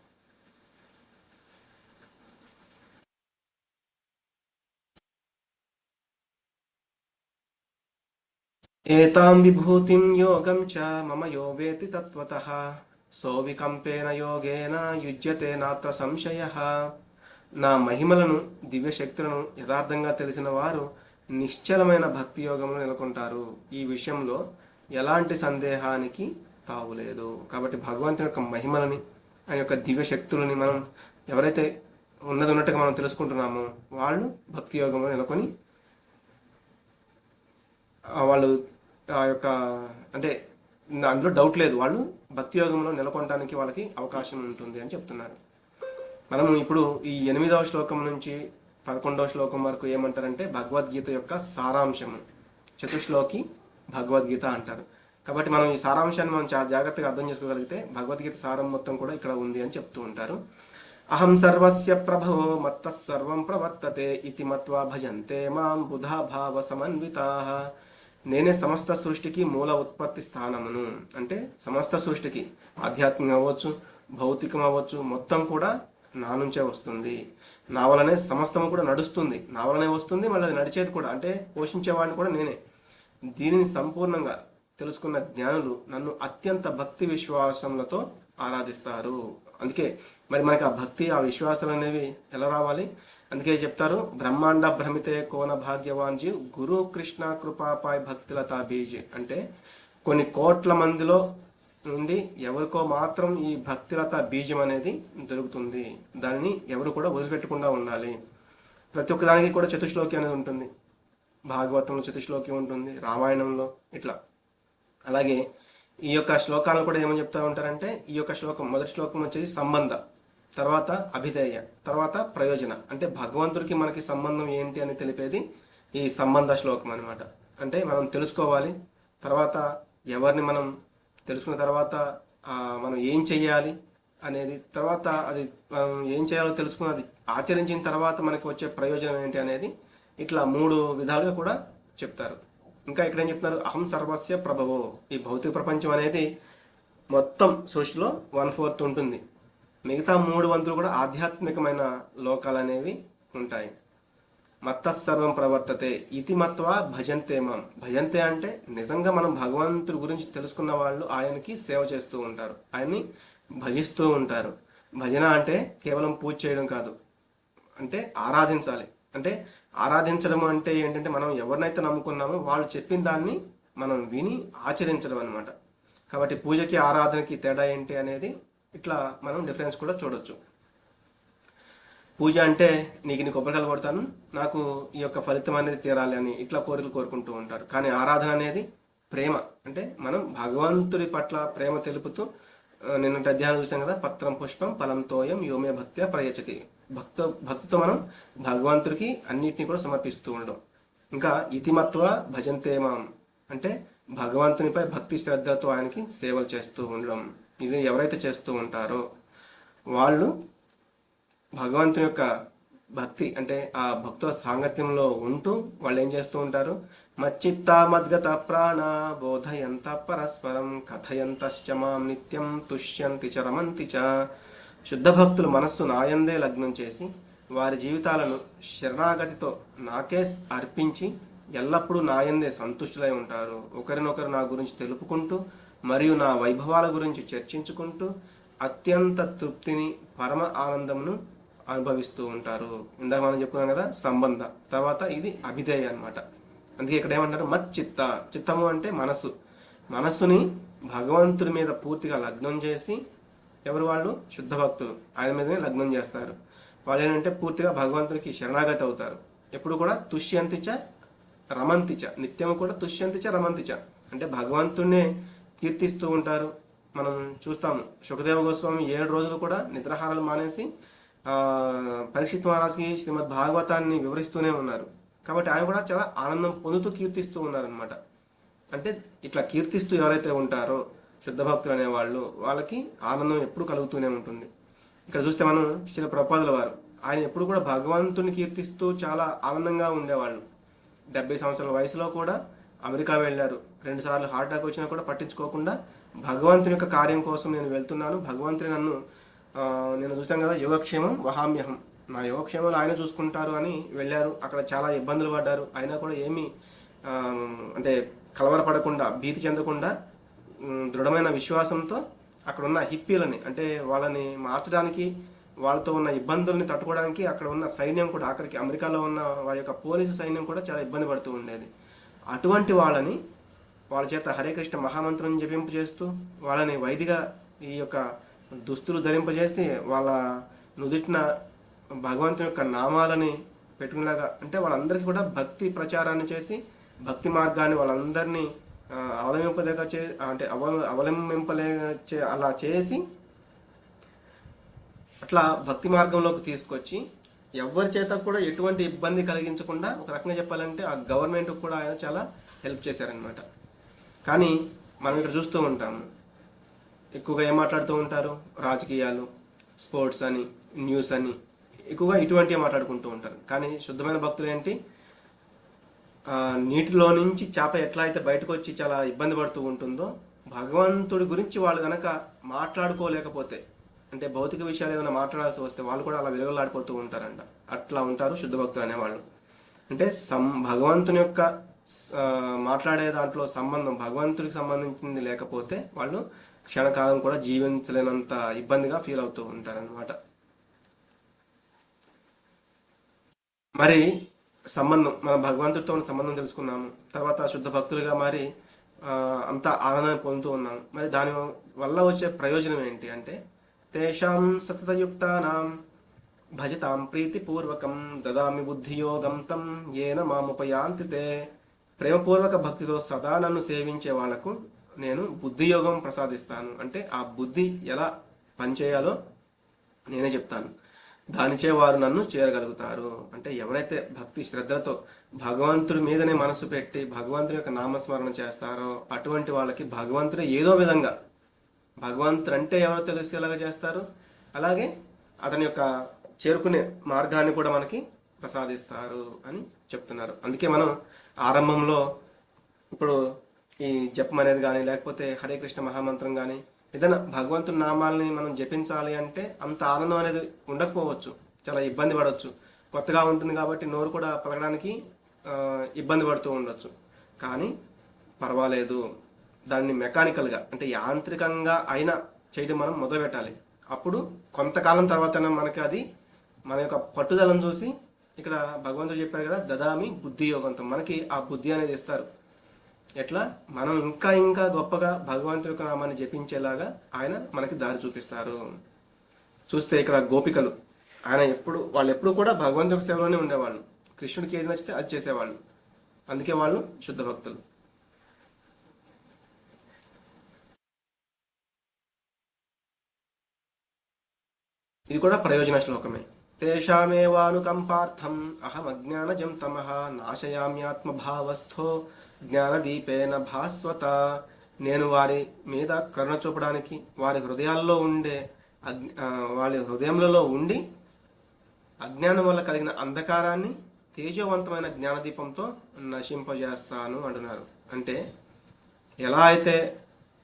ఏతాం విభూతిం యోగం చ మమ యో వేతి తత్వతః సోవికంపేన యోగేన యుజ్యతే నాత్ర సంశయః. నా మహిమలను దివ్యశక్తులను యథార్థంగా తెలిసిన వారు నిశ్చలమైన భక్తి యోగంలో నెలకొంటారు. ఈ విషయంలో ఎలాంటి సందేహానికి తావులేదు. కాబట్టి భగవంతుని యొక్క మహిమలని ఆయన యొక్క దివ్యశక్తులని మనం ఎవరైతే ఉన్నట్టుగా మనం తెలుసుకుంటున్నామో వాళ్ళు భక్తి యోగంలో నెలకొని వాళ్ళు ఆ యొక్క అంటే అందులో డౌట్ లేదు, వాళ్ళు భక్తి యోగంలో నెలకొనడానికి వాళ్ళకి అవకాశం ఉంటుంది అని చెప్తున్నారు. మనం ఇప్పుడు ఈ 8వ శ్లోకం నుంచి 11వ శ్లోకం వరకు ఏమంటారంటే భగవద్గీత యొక్క సారాంశము, చతుశ్లోకి భగవద్గీత అంటారు. కాబట్టి మనం ఈ సారాంశాన్ని మనం చాలా జాగ్రత్తగా అర్థం చేసుకోగలిగితే భగవద్గీత సారం మొత్తం కూడా ఇక్కడ ఉంది అని చెప్తూ ఉంటారు. అహం సర్వస్య ప్రభవో మత్తః సర్వం ప్రవర్తతే ఇతి మత్వా భజంతే మాం బుధా భావ సమన్వితాః. నేనే సమస్త సృష్టికి మూల ఉత్పత్తి స్థానమును, అంటే సమస్త సృష్టికి ఆధ్యాత్మికం అవ్వచ్చు, భౌతికం అవ్వచ్చు, మొత్తం కూడా నా నుంచే వస్తుంది. నా వలనే సమస్తము కూడా నడుస్తుంది, నా వలనే వస్తుంది, మళ్ళీ అది నడిచేది కూడా అంటే పోషించేవాడిని కూడా నేనే. దీనిని సంపూర్ణంగా తెలుసుకున్న జ్ఞానులు నన్ను అత్యంత భక్తి విశ్వాసములతో ఆరాధిస్తారు. అందుకే మరి మనకి ఆ భక్తి ఆ విశ్వాసాలు అనేవి ఎలా రావాలి? అందుకే చెప్తారు, బ్రహ్మాండ భ్రమితే కోన భాగ్యవాన్ జీవ్ గురు కృష్ణ కృపాపాయ్ భక్తిలతా బీజ్. అంటే కొన్ని కోట్ల మందిలో నుండి ఎవరికో మాత్రం ఈ భక్తిలత బీజం అనేది దొరుకుతుంది. దానిని ఎవరు కూడా వదిలిపెట్టకుండా ఉండాలి. ప్రతి ఒక్క దానికి కూడా చతుశ్లోకి అనేది ఉంటుంది. భాగవతంలో చతుశ్లోకి ఉంటుంది, రామాయణంలో ఇట్లా. అలాగే ఈ యొక్క శ్లోకాలను కూడా ఏమని చెప్తా ఉంటారంటే ఈ యొక్క శ్లోకం మొదటి శ్లోకం వచ్చేసి సంబంధ, తర్వాత అభిధేయ, తర్వాత ప్రయోజన. అంటే భగవంతుడికి మనకి సంబంధం ఏంటి అని తెలిపేది ఈ సంబంధ శ్లోకం అనమాట. అంటే మనం తెలుసుకోవాలి, తర్వాత ఎవరిని మనం తెలుసుకున్న తర్వాత మనం ఏం చెయ్యాలి అనేది, తర్వాత అది మనం ఏం చేయాలో తెలుసుకున్నది ఆచరించిన తర్వాత మనకి వచ్చే ప్రయోజనం ఏంటి అనేది, ఇట్లా 3 విధాలుగా కూడా చెప్తారు. ఇంకా ఇక్కడ ఏం చెప్తున్నారు, అహం సర్వస్య ప్రభవో. ఈ భౌతిక ప్రపంచం అనేది మొత్తం సృష్టిలో 1/4 ఉంటుంది. మిగతా 3 వంతులు కూడా ఆధ్యాత్మికమైన లోకాలు అనేవి ఉంటాయి. మత్తస్సర్వం ప్రవర్తతే ఇతి మత్వా భజంతే మాం. భజంతే అంటే నిజంగా మనం భగవంతుడి గురించి తెలుసుకున్న వాళ్ళు ఆయనకి సేవ చేస్తూ ఉంటారు, ఆయన్ని భజిస్తూ ఉంటారు. భజన అంటే కేవలం పూజ చేయడం కాదు, అంటే ఆరాధించాలి. అంటే ఆరాధించడం అంటే ఏంటంటే మనం ఎవరినైతే నమ్ముకున్నామో వాళ్ళు చెప్పిన దాన్ని మనం విని ఆచరించడం అనమాట. కాబట్టి పూజకి ఆరాధనకి తేడా ఏంటి అనేది ఇట్లా మనం డిఫరెన్స్ కూడా చూడొచ్చు. పూజ అంటే నీకు కొబ్బరికాయలు కొడతాను, నాకు ఈ యొక్క ఫలితం అనేది తీరాలి అని ఇట్లా కోరికలు కోరుకుంటూ ఉంటారు. కానీ ఆరాధన అనేది ప్రేమ, అంటే మనం భగవంతుడి పట్ల ప్రేమ తెలుపుతూ నిన్నటి అధ్యాయం చూసాం కదా, పత్రం పుష్పం ఫలం తోయం యోమే భక్త్యా ప్రయచ్చతి. భక్తితో మనం భగవంతుడికి అన్నిటిని కూడా సమర్పిస్తూ ఉండడం. ఇంకా ఇతిమత్వ భజంతే మాం అంటే భగవంతునిపై భక్తి శ్రద్ధతో ఆయనకి సేవలు చేస్తూ ఉండడం. ఇది ఎవరైతే చేస్తూ ఉంటారో వాళ్ళు భగవంతుని యొక్క భక్తి అంటే ఆ భక్తుల సాంగత్యంలో ఉంటూ వాళ్ళు ఏం చేస్తూ ఉంటారు, మచ్చిత్త మద్గత ప్రాణ బోధయంత పరస్పరం కథయంతశ్చ మాం నిత్యం తుష్యంతి చ రమంతి చ. శుద్ధ భక్తులు మనస్సు నాయందే లగ్నం చేసి వారి జీవితాలను శరణాగతితో నాకే అర్పించి ఎల్లప్పుడూ నాయందే సంతుష్టులై ఉంటారు. ఒకరినొకరు నా గురించి తెలుపుకుంటూ మరియు నా వైభవాల గురించి చర్చించుకుంటూ అత్యంత తృప్తిని పరమ ఆనందమును అనుభవిస్తూ ఉంటారు. ఇందాక మనం చెప్పుకున్నాం కదా సంబంధ, తర్వాత ఇది అభిధేయ అనమాట. అందుకే ఇక్కడ ఏమంటారు, మత్ చిత్త. చిత్తము అంటే మనసు. మనస్సుని భగవంతుడి మీద పూర్తిగా లగ్నం చేసి ఎవరు వాళ్ళు శుద్ధ భక్తులు ఆయన మీదనే లగ్నం చేస్తారు. వాళ్ళు ఏంటంటే పూర్తిగా భగవంతునికి శరణాగతి అవుతారు. ఎప్పుడు కూడా తుష్యంతిచ రమంతిచ, నిత్యము కూడా తుష్యంతిచ రమంతిచ అంటే భగవంతుడినే కీర్తిస్తూ ఉంటారు. మనం చూస్తాము సుఖదేవ గోస్వామి 7 రోజులు కూడా నిద్రాహారాలు మానేసి పరీక్షిత్ మహారాజ్కి శ్రీమద్ భాగవతాన్ని వివరిస్తూనే ఉన్నారు. కాబట్టి ఆయన కూడా చాలా ఆనందం పొందుతూ కీర్తిస్తూ ఉన్నారనమాట. అంటే ఇట్లా కీర్తిస్తూ ఎవరైతే ఉంటారో శుద్ధ భక్తులు అనేవాళ్ళు వాళ్ళకి ఆనందం ఎప్పుడు కలుగుతూనే ఉంటుంది. ఇక్కడ చూస్తే మనం శ్రీ ప్రభుపాదుల వారు ఆయన ఎప్పుడు కూడా భగవంతుని కీర్తిస్తూ చాలా ఆనందంగా ఉండేవాళ్ళు. 70 సంవత్సరాల వయసులో కూడా అమెరికా వెళ్ళారు. 2 సార్లు హార్ట్ అటాక్ వచ్చినా కూడా పట్టించుకోకుండా భగవంతుని యొక్క కార్యం కోసం నేను వెళ్తున్నాను, భగవంతుని నన్ను నేను చూస్తాను కదా యోగక్షేమం వహామ్యహం, నా యోగక్షేమాలు ఆయన చూసుకుంటారు అని వెళ్ళారు. అక్కడ చాలా ఇబ్బందులు పడ్డారు. అయినా కూడా ఏమీ అంటే కలవరపడకుండా భీతి చెందకుండా దృఢమైన విశ్వాసంతో అక్కడ ఉన్న హిప్పీలని అంటే వాళ్ళని మార్చడానికి వాళ్ళతో ఉన్న ఇబ్బందుల్ని తట్టుకోవడానికి అక్కడ ఉన్న సైన్యం కూడా అక్కడికి అమెరికాలో ఉన్న వారి యొక్క పోలీసు సైన్యం కూడా చాలా ఇబ్బంది పడుతూ ఉండేది. అటువంటి వాళ్ళని వాళ్ళ చేత హరే కృష్ణ మహామంత్రం జపింపు చేస్తూ వాళ్ళని వైదిగా ఈ యొక్క దుస్తులు ధరింపజేసి వాళ్ళ నుదుటిన భగవంతుని యొక్క నామాలని పెట్టుకునేలాగా అంటే వాళ్ళందరికీ కూడా భక్తి ప్రచారాన్ని చేసి భక్తి మార్గాన్ని వాళ్ళందరినీ అవలంబింపలే అలా చేసి అట్లా భక్తి మార్గంలోకి తీసుకొచ్చి ఎవరి చేత కూడా ఎటువంటి ఇబ్బంది కలిగించకుండా ఒక రకంగా చెప్పాలంటే ఆ గవర్నమెంట్ కూడా ఆయన చాలా హెల్ప్ చేశారనమాట. కానీ మనం ఇక్కడ చూస్తూ ఉంటాము ఎక్కువగా ఏం మాట్లాడుతూ ఉంటారు, రాజకీయాలు, స్పోర్ట్స్ అని, న్యూస్ అని ఎక్కువగా ఇటువంటివి మాట్లాడుకుంటూ ఉంటారు. కానీ శుద్ధమైన భక్తులు ఏంటి, నీటిలో నుంచి చేప ఎట్లా అయితే బయటకు వచ్చి చాలా ఇబ్బంది పడుతూ ఉంటుందో భగవంతుడి గురించి వాళ్ళు కనుక మాట్లాడుకోలేకపోతే అంటే భౌతిక విషయాలు ఏమైనా మాట్లాడాల్సి వస్తే వాళ్ళు కూడా అలా విలువలాడిపోతూ ఉంటారంట. అట్లా ఉంటారు శుద్ధ భక్తులు అనేవాళ్ళు. అంటే భగవంతుని యొక్క మాట్లాడే దాంట్లో సంబంధం భగవంతుడికి సంబంధించింది లేకపోతే వాళ్ళు క్షణకాలం కూడా జీవించలేనంత ఇబ్బందిగా ఫీల్ అవుతూ ఉంటారన్నమాట. మరి సంబంధం మన భగవంతుడితో ఉన్న సంబంధం తెలుసుకున్నాము. తర్వాత శుద్ధ భక్తులుగా మరి అంత ఆనందాన్ని పొందుతూ ఉన్నాము. మరి దాని వల్ల వచ్చే ప్రయోజనం ఏంటి అంటే తేషాం సతతయుక్తానాం భజతాం ప్రీతిపూర్వకం దదామి బుద్ధియోగం తం ఏన మాముపయాంతి తే. ప్రేమపూర్వక భక్తితో సదా నన్ను సేవించే వాళ్లకు నేను బుద్ధియోగం ప్రసాదిస్తాను. అంటే ఆ బుద్ధి ఎలా పనిచేయాలో నేనే చెప్తాను, దానిచే వారు నన్ను చేరగలుగుతారు. అంటే ఎవరైతే భక్తి శ్రద్ధలతో భగవంతుడి మీదనే మనసు పెట్టి భగవంతుడి యొక్క నామస్మరణ చేస్తారో అటువంటి వాళ్ళకి భగవంతుడే ఏదో విధంగా భగవంతుడు అంటే ఎవరో తెలిసేలాగా చేస్తారు, అలాగే అతని యొక్క చేరుకునే మార్గాన్ని కూడా మనకి ప్రసాదిస్తారు అని చెప్తున్నారు. అందుకే మనం ఆరంభంలో ఇప్పుడు ఈ జపం అనేది కానీ లేకపోతే హరే కృష్ణ మహామంత్రం కానీ ఏదైనా భగవంతుని నామాలని మనం జపించాలి అంటే అంత ఆనందం అనేది ఉండకపోవచ్చు, చాలా ఇబ్బంది పడవచ్చు, కొత్తగా ఉంటుంది కాబట్టి నోరు కూడా పలకడానికి ఇబ్బంది పడుతూ ఉండొచ్చు. కానీ పర్వాలేదు, దాన్ని మెకానికల్గా అంటే యాంత్రికంగా అయినా చేయడం మనం మొదలు పెట్టాలి. అప్పుడు కొంతకాలం తర్వాత మనకి అది మన యొక్క పట్టుదలను చూసి ఇక్కడ భగవంతుడు చెప్పారు కదా, దదామి బుద్ధి యోగంతో, మనకి ఆ బుద్ధి అనేది ఇస్తారు. ఎట్లా మనం ఇంకా ఇంకా గొప్పగా భగవంతుడి యొక్క నామాన్ని జపించేలాగా ఆయన మనకి దారి చూపిస్తారు. చూస్తే ఇక్కడ గోపికలు, వాళ్ళు ఎప్పుడు కూడా భగవంతుడి యొక్క సేవలోనే ఉండేవాళ్ళు. కృష్ణుడికి ఏది నచ్చితే అది చేసేవాళ్ళు. అందుకే వాళ్ళు శుద్ధ భక్తులు. ఇది కూడా ప్రయోజన శ్లోకమే. తేషామేవానుకంపార్థం అహం అజ్ఞానజం తమః నాశయామ్యాత్మభావస్థో జ్ఞానదీపేన భాస్వత. నేను వారి మీద కరుణ చూపడానికి వారి హృదయాల్లో ఉండే వాళ్ళ హృదయములలో ఉండి అజ్ఞానం వల్ల కలిగిన అంధకారాన్ని తేజోవంతమైన జ్ఞానదీపంతో నశింపజేస్తాను అంటున్నారు. అంటే ఎలా అయితే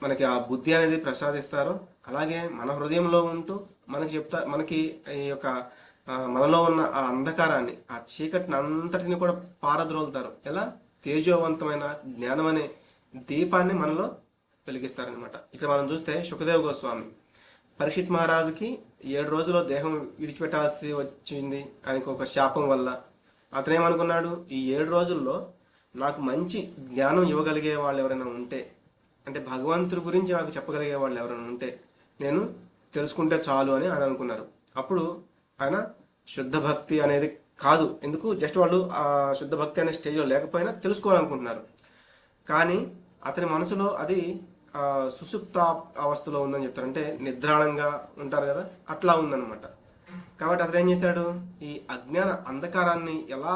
మనకి ఆ బుద్ధి అనేది ప్రసాదిస్తారో అలాగే మన హృదయంలో ఉంటూ మనకి ఈ యొక్క మనలో ఉన్న ఆ అంధకారాన్ని, ఆ చీకటిని అంతటిని కూడా పారద్రోలుతారు. ఎలా? తేజోవంతమైన జ్ఞానం అనే దీపాన్ని మనలో వెలిగిస్తారనమాట. ఇక్కడ మనం చూస్తే సుఖదేవ్ గోస్వామి పరీక్షిత్ మహారాజుకి 7 రోజుల్లో దేహం విడిచిపెట్టాల్సి వచ్చింది ఆయనకు ఒక శాపం వల్ల. అతనేమనుకున్నాడు, ఈ 7 రోజుల్లో నాకు మంచి జ్ఞానం ఇవ్వగలిగే వాళ్ళు ఎవరైనా ఉంటే, అంటే భగవంతుడి గురించి నాకు చెప్పగలిగే వాళ్ళు ఎవరైనా ఉంటే నేను తెలుసుకుంటే చాలు అని ఆయన అనుకున్నారు. అప్పుడు ఆయన శుద్ధ భక్తి అనేది కాదు, ఎందుకు జస్ట్ వాళ్ళు ఆ శుద్ధ భక్తి అనే స్టేజ్లో లేకపోయినా తెలుసుకోవాలనుకుంటున్నారు. కానీ అతని మనసులో అది సుషుప్త అవస్థలో ఉందని చెప్తారు. అంటే నిద్రాణంగా ఉంటారు కదా, అట్లా ఉందన్నమాట. కాబట్టి అతను ఏం చేశాడు, ఈ అజ్ఞాన అంధకారాన్ని ఎలా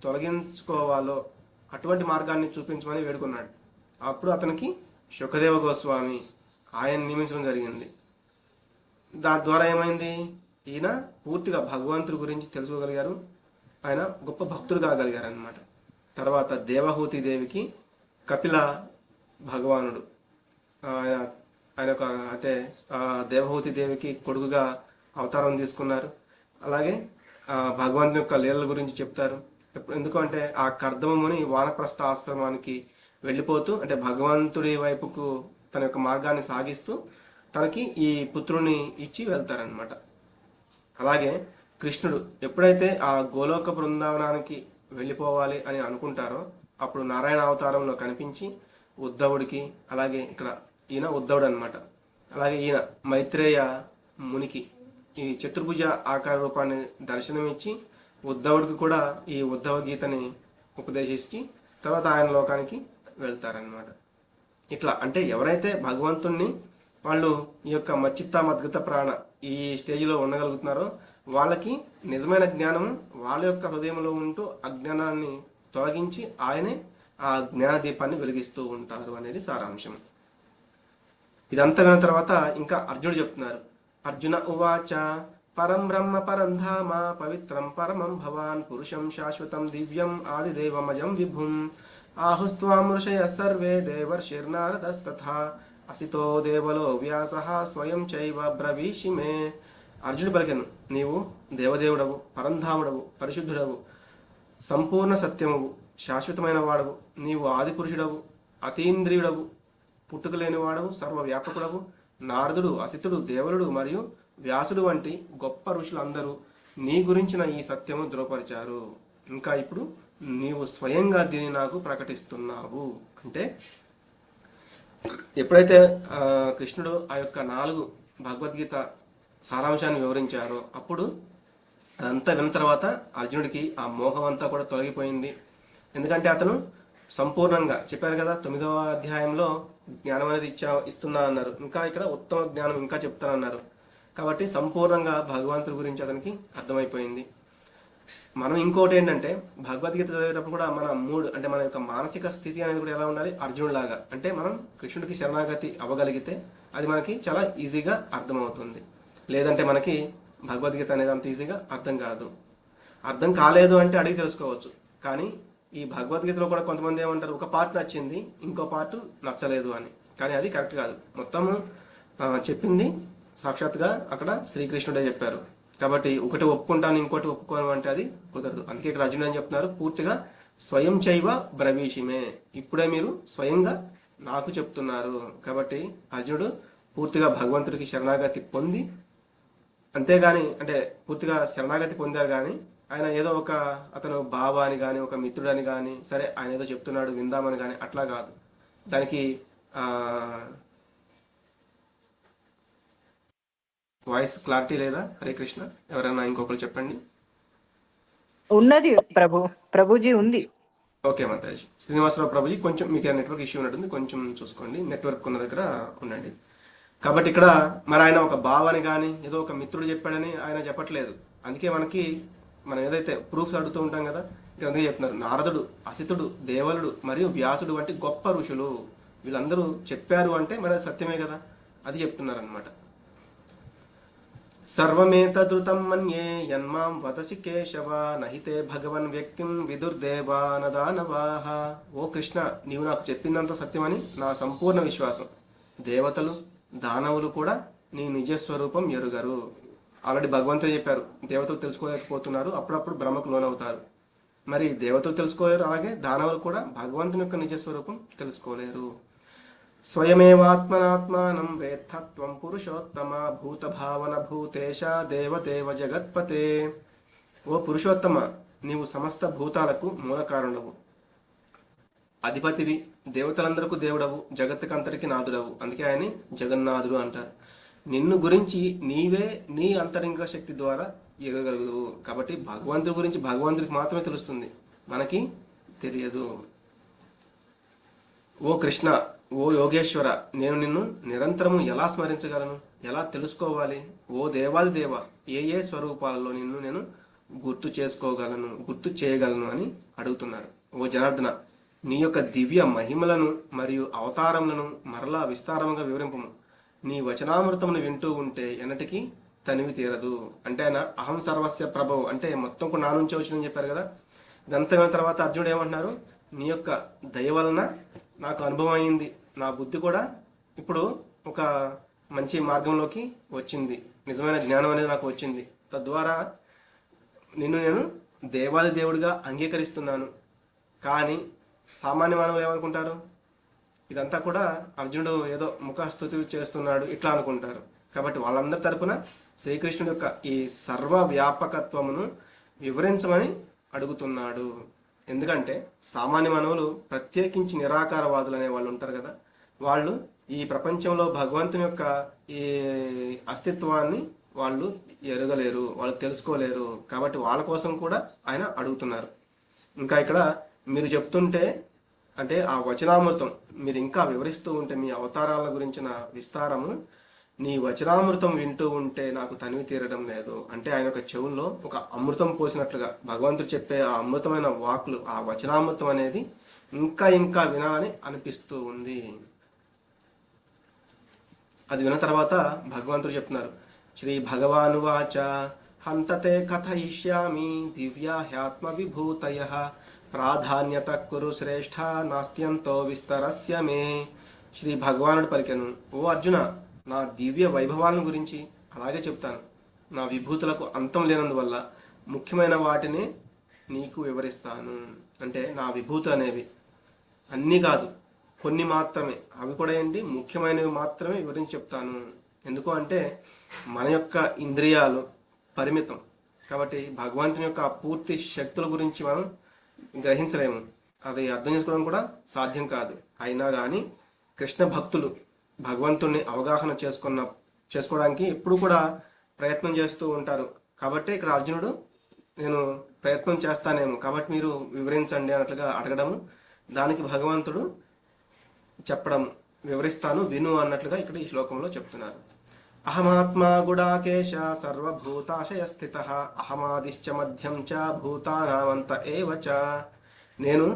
తొలగించుకోవాలో అటువంటి మార్గాన్ని చూపించమని వేడుకున్నాడు. అప్పుడు అతనికి సుఖదేవ గోస్వామి ఆయన నియమించడం జరిగింది. దాని ద్వారా ఏమైంది, ఈయన పూర్తిగా భగవంతుడి గురించి తెలుసుకోగలిగారు, ఆయన గొప్ప భక్తుడు కాగలిగారు అనమాట. తర్వాత దేవహూతి దేవికి కపిల భగవానుడు ఆయన ఒక అంటే దేవహూతి దేవికి కొడుకుగా అవతారం తీసుకున్నారు. అలాగే భగవంతుని యొక్క లీలల గురించి చెప్తారు. ఎందుకంటే ఆ కర్దమముని వానప్రస్థ ఆశ్రమానికి వెళ్ళిపోతూ, అంటే భగవంతుడి వైపుకు తన యొక్క మార్గాన్ని సాగిస్తూ తనకి ఈ పుత్రుని ఇచ్చి వెళ్తారనమాట. అలాగే కృష్ణుడు ఎప్పుడైతే ఆ గోలోక బృందావనానికి వెళ్ళిపోవాలి అని అనుకుంటారో అప్పుడు నారాయణ అవతారంలో కనిపించి ఉద్ధవుడికి, అలాగే ఇక్కడ ఈయన ఉద్ధవుడు అనమాట, అలాగే ఈయన మైత్రేయ మునికి ఈ చతుర్భుజ ఆకార రూపాన్ని దర్శనమిచ్చి ఉద్ధవుడికి కూడా ఈ ఉద్ధవ గీతని ఉపదేశించి తర్వాత ఆయన లోకానికి వెళ్తారనమాట. ఇట్లా అంటే ఎవరైతే భగవంతుణ్ణి వాళ్ళు ఈ యొక్క మచ్చిత్త మద్గత ప్రాణ ఈ స్టేజ్లో ఉండగలుగుతున్నారో వాళ్ళకి నిజమైన జ్ఞానం వాళ్ళ యొక్క హృదయంలో ఉంటూ అజ్ఞానాన్ని తొలగించి ఆయనే ఆ జ్ఞాన దీపాన్ని వెలిగిస్తూ ఉంటారు అనేది సారాంశం. ఇదంతా విన్న తర్వాత ఇంకా అర్జునుడు చెప్తున్నారు. అర్జున ఉవాచ పరం బ్రహ్మ పరం ధామ పవిత్రం పరమం భవాన్ పురుషం శాశ్వతం దివ్యం ఆదిదేవమజం విభుం ఆహుస్త్వాం ఋషయ సర్వే దేవర్షిర్నారదస్తథా అసితో దేవలో వ్యాసః స్వయం చైవ బ్రవీషి మే. అర్జునుడు పలికెను, నీవు దేవదేవుడవు, పరంధాముడవు, పరిశుద్ధుడవు, సంపూర్ణ సత్యమువు, శాశ్వతమైన వాడవు, నీవు ఆది పురుషుడవు, అతీంద్రియుడవు, పుట్టుకలేని వాడవు, సర్వవ్యాపకుడవు. నారదుడు, అసితుడు, దేవరుడు మరియు వ్యాసుడు వంటి గొప్ప ఋషులందరూ నీ గురించిన ఈ సత్యము ధృవపరిచారు. ఇంకా ఇప్పుడు నీవు స్వయంగా దీన్ని నాకు ప్రకటిస్తున్నావు. అంటే ఎప్పుడైతే కృష్ణుడు ఆ యొక్క 4 భగవద్గీత సారాంశాన్ని వివరించారో అప్పుడు అదంతా విన్న తర్వాత అర్జునుడికి ఆ మోహం అంతా కూడా తొలగిపోయింది. ఎందుకంటే అతను సంపూర్ణంగా చెప్పారు కదా, 9వ అధ్యాయంలో జ్ఞానం అనేది ఇస్తున్నా అన్నారు, ఇంకా ఇక్కడ ఉత్తమ జ్ఞానం ఇంకా చెప్తానన్నారు. కాబట్టి సంపూర్ణంగా భగవంతుడి గురించి అతనికి అర్థమైపోయింది. మనం ఇంకోటి ఏంటంటే భగవద్గీత చదివేటప్పుడు కూడా మన మూడ్ అంటే మన యొక్క మానసిక స్థితి అనేది కూడా ఎలా ఉండాలి, అర్జునుడిలాగా. అంటే మనం కృష్ణుడికి శరణాగతి అవ్వగలిగితే అది మనకి చాలా ఈజీగా అర్థమవుతుంది. లేదంటే మనకి భగవద్గీత అనేది అంత ఈజీగా అర్థం కాదు. అర్థం కాలేదు అంటే అడిగి తెలుసుకోవచ్చు. కానీ ఈ భగవద్గీతలో కూడా కొంతమంది ఏమంటారు, ఒక పార్ట్ నచ్చింది ఇంకో పార్ట్ నచ్చలేదు అని. కానీ అది కరెక్ట్ కాదు. మొత్తము చెప్పింది సాక్షాత్గా అక్కడ శ్రీకృష్ణుడే చెప్పారు. కాబట్టి ఒకటి ఒప్పుకుంటాను ఇంకోటి ఒప్పుకోను అంటే అది కుదరదు. అందుకే ఇక్కడ అర్జునుడు అని చెప్తున్నారు, పూర్తిగా స్వయం చైవ బ్రవీషిమే, ఇప్పుడే మీరు స్వయంగా నాకు చెప్తున్నారు. కాబట్టి అర్జునుడు పూర్తిగా భగవంతుడికి శరణాగతి పొంది, అంతేగాని అంటే పూర్తిగా శరణాగతి పొందారు కానీ ఆయన ఏదో ఒక అతను బావ అని కానీ ఒక మిత్రుడని కానీ సరే ఆయన ఏదో చెప్తున్నాడు విందామని కానీ అట్లా కాదు. దానికి వాయిస్ క్లారిటీ లేదా? హరే కృష్ణ. ఎవరైనా ఇంకొకరు చెప్పండి. ఉన్నది ప్రభుజీ ఉంది. ఓకే మాతాజీ. శ్రీనివాసరావు ప్రభుజీ కొంచెం మీకు నెట్వర్క్ ఇష్యూ ఉన్నట్టుంది, కొంచెం చూసుకోండి, నెట్వర్క్ ఉన్న దగ్గర ఉండండి. కాబట్టి ఇక్కడ మరి ఆయన ఒక బావని కానీ ఏదో ఒక మిత్రుడు చెప్పాడని ఆయన చెప్పట్లేదు. అందుకే మనం ఏదైతే ప్రూఫ్స్ అడుగుతూ ఉంటాం కదా, ఇక్కడ అందుకే చెప్తున్నారు, నారదుడు, అసితుడు, దేవలుడు మరియు వ్యాసుడు వంటి గొప్ప ఋషులు వీళ్ళందరూ చెప్పారు అంటే మరి అది సత్యమే కదా, అది చెప్తున్నారు అనమాట. సర్వమేతదృతం మన్యే యన్మాం వదసి కేశవ నహితే భగవన్ వ్యక్తిం విదుర్దేవానదానవాహ. ఓ కృష్ణ, నీవు నాకు చెప్పిందంత సత్యమని నా సంపూర్ణ విశ్వాసం. దేవతలు, దానవులు కూడా నీ నిజస్వరూపం ఎరుగరు. ఆల్రెడీ భగవంతుడు చెప్పారు, దేవతలు తెలుసుకోలేకపోతున్నారు, అప్పుడప్పుడు భ్రమకు లోనవుతారు. మరి దేవతలు తెలుసుకోలేరు, అలాగే దానవులు కూడా భగవంతుని యొక్క నిజస్వరూపం తెలుసుకోలేరు. స్వయమేవాత్మనాత్మానం వేత్తత్వం పురుషోత్తమ భూత భావన భూతేశ దేవదేవ జగత్పతే. ఓ పురుషోత్తమ, నీవు సమస్త భూతాలకు మూల కారణుడవు, అధిపతివి, దేవతలందరకు దేవుడవు, జగత్తుకంతటికి నాథుడవు. అందుకే ఆయన జగన్నాథుడు అంటారు. నిన్ను గురించి నీవే నీ అంతరింగ శక్తి ద్వారా ఎగగలదు. కాబట్టి భగవంతుడి గురించి భగవంతుడికి మాత్రమే తెలుస్తుంది, మనకి తెలియదు. ఓ కృష్ణ, ఓ యోగేశ్వర, నేను నిన్ను నిరంతరము ఎలా స్మరించగలను, ఎలా తెలుసుకోవాలి? ఓ దేవాది దేవ, ఏ ఏ స్వరూపాలలో నిన్ను నేను గుర్తు చేయగలను అని అడుగుతున్నారు. ఓ జనార్దన, నీ యొక్క దివ్య మహిమలను మరియు అవతారములను మరలా విస్తారంగా వివరింపము. నీ వచనామృతమును వింటూ ఉంటే ఎన్నటికీ తనివి తీరదు. అంటే ఆయన అహం సర్వస్య ప్రభవు అంటే మొత్తం కూడా నా నుంచి వచ్చిందని చెప్పారు కదా. ఇదంతా అయిన తర్వాత అర్జునుడు ఏమంటున్నారు, నీ యొక్క దయ వలన నాకు అనుభవం అయింది, నా బుద్ధి కూడా ఇప్పుడు ఒక మంచి మార్గంలోకి వచ్చింది, నిజమైన జ్ఞానం అనేది నాకు వచ్చింది, తద్వారా నిన్ను నేను దేవాది దేవుడిగా అంగీకరిస్తున్నాను. కానీ సామాన్య మానవులు ఏమనుకుంటారు, ఇదంతా కూడా అర్జునుడు ఏదో ముఖస్థుతి చేస్తున్నాడు ఇట్లా అనుకుంటారు. కాబట్టి వాళ్ళందరి తరపున శ్రీకృష్ణుడి యొక్క ఈ సర్వ వ్యాపకత్వమును వివరించమని అడుగుతున్నాడు. ఎందుకంటే సామాన్య మానవులు, ప్రత్యేకించి నిరాకారవాదులు అనే వాళ్ళు ఉంటారు కదా, వాళ్ళు ఈ ప్రపంచంలో భగవంతుని యొక్క ఈ అస్తిత్వాన్ని వాళ్ళు ఎరగలేరు, వాళ్ళు తెలుసుకోలేరు. కాబట్టి వాళ్ళ కోసం కూడా ఆయన అడుగుతున్నారు. ఇంకా ఇక్కడ మీరు చెప్తుంటే అంటే ఆ వచనామృతం మీరు ఇంకా వివరిస్తూ ఉంటే, మీ అవతారాల గురించిన విస్తారము, నీ వచనామృతం వింటూ ఉంటే నాకు తనివి తీరడం లేదు. అంటే ఆయన యొక్క చెవుల్లో ఒక అమృతం పోసినట్లుగా భగవంతుడు చెప్పే ఆ అమృతమైన వాక్కులు, ఆ వచనామృతం అనేది ఇంకా ఇంకా వినాలని అనిపిస్తూ ఉంది. అది విన్న తర్వాత భగవంతుడు చెప్తున్నారు, శ్రీ భగవానువాచ హంతతే కథయిష్యామి దివ్యా హ్యాత్మ విభూతయ ప్రాధాన్యత కురు శ్రేష్ఠ నాస్త్యంతో విస్తరస్య మే. శ్రీ భగవానుడు పలికెను, ఓ అర్జున, నా దివ్య వైభవాలను గురించి అలాగే చెప్తాను. నా విభూతులకు అంతం లేనందువల్ల ముఖ్యమైన వాటిని నీకు వివరిస్తాను. అంటే నా విభూతులు అనేవి అన్నీ కాదు, కొన్ని మాత్రమే, అవి కూడా ఏంటి ముఖ్యమైనవి మాత్రమే వివరించి చెప్తాను. ఎందుకు అంటే మన యొక్క ఇంద్రియాలు పరిమితం, కాబట్టి భగవంతుని యొక్క పూర్తి శక్తుల గురించి మనం గ్రహించలేము, అది అర్థం చేసుకోవడం కూడా సాధ్యం కాదు. అయినా కానీ కృష్ణ భక్తులు భగవంతుణ్ణి అవగాహన చేసుకోవడానికి ఎప్పుడు కూడా ప్రయత్నం చేస్తూ ఉంటారు. కాబట్టి ఇక్కడ అర్జునుడు, నేను ప్రయత్నం చేస్తానేమో కాబట్టి మీరు వివరించండి అన్నట్లుగా అడగడము, దానికి భగవంతుడు చెప్పడం, వివరిస్తాను విను అన్నట్లుగా ఇక్కడ ఈ శ్లోకంలో చెప్తున్నారు. అహమాత్మా గుడాకేశ సర్వభూతాశయ స్థిత అహమాదిశ్చ మధ్యం చ భూతానామంత ఏవ చ. నేను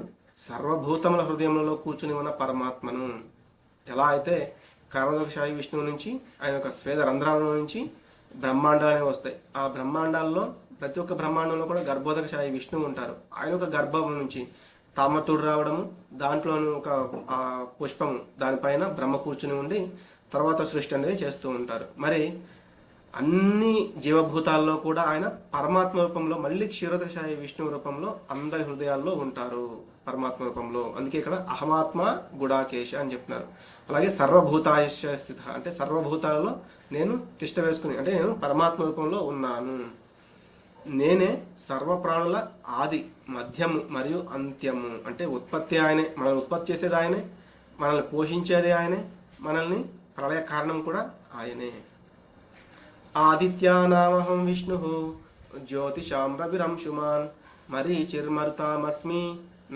సర్వభూతముల హృదయంలో కూర్చుని ఉన్న పరమాత్మను. ఎలా అయితే కామదక్షాయి విష్ణువు నుంచి ఆయన యొక్క స్వేద రంధ్రాల నుంచి బ్రహ్మాండాలనే వస్తాయి, ఆ బ్రహ్మాండాల్లో ప్రతి ఒక్క బ్రహ్మాండంలో కూడా గర్భోదకశాయి విష్ణువు ఉంటారు. ఆయన యొక్క గర్భం నుంచి తామతుడు రావడము, దాంట్లోని ఒక పుష్పము, దానిపైన బ్రహ్మ కూర్చుని ఉండి తర్వాత సృష్టి అనేది చేస్తూ ఉంటారు. మరి అన్ని జీవభూతాల్లో కూడా ఆయన పరమాత్మ రూపంలో మళ్ళీ క్షీరోదశాయి విష్ణువు రూపంలో అందరి హృదయాల్లో ఉంటారు పరమాత్మ రూపంలో. అందుకే ఇక్కడ అహమాత్మ గుడాకేశ అని చెప్తున్నారు. అలాగే సర్వభూతాయశ స్థిత అంటే సర్వభూతాలలో నేను తిష్ట వేసుకుని, అంటే నేను పరమాత్మ రూపంలో ఉన్నాను. నేనే సర్వప్రాణుల ఆది, మధ్యము మరియు అంత్యము. అంటే ఉత్పత్తి ఆయనే, మనల్ని ఉత్పత్తి చేసేది ఆయనే, మనల్ని పోషించేది ఆయనే, మనల్ని ప్రళయ కారణం కూడా ఆయనే. ఆదిత్యానామహం విష్ణు, జ్యోతిషాం రవిరంశుమాన్, మరీచిర్మరుతామస్మి,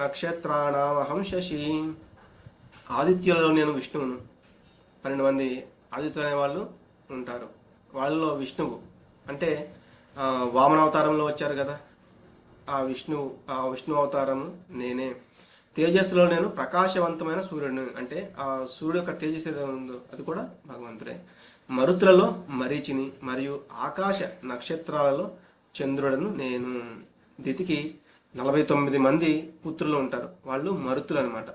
నక్షత్రాణామహం శశి. ఆదిత్యులలో నేను విష్ణువును. 12 మంది ఆదిత్యులు అనే వాళ్ళు ఉంటారు. వాళ్ళలో విష్ణువు అంటే వామన అవతారంలో వచ్చారు కదా, ఆ విష్ణు అవతారము నేనే. తేజస్సులో నేను ప్రకాశవంతమైన సూర్యుడిని. అంటే ఆ సూర్యుడు యొక్క తేజస్సు ఏదో ఉందో అది కూడా భగవంతుడే. మరుతులలో మరీచిని, మరియు ఆకాశ నక్షత్రాలలో చంద్రుడను నేను. దితికి 49 మంది పుత్రులు ఉంటారు, వాళ్ళు మరుతులు అనమాట.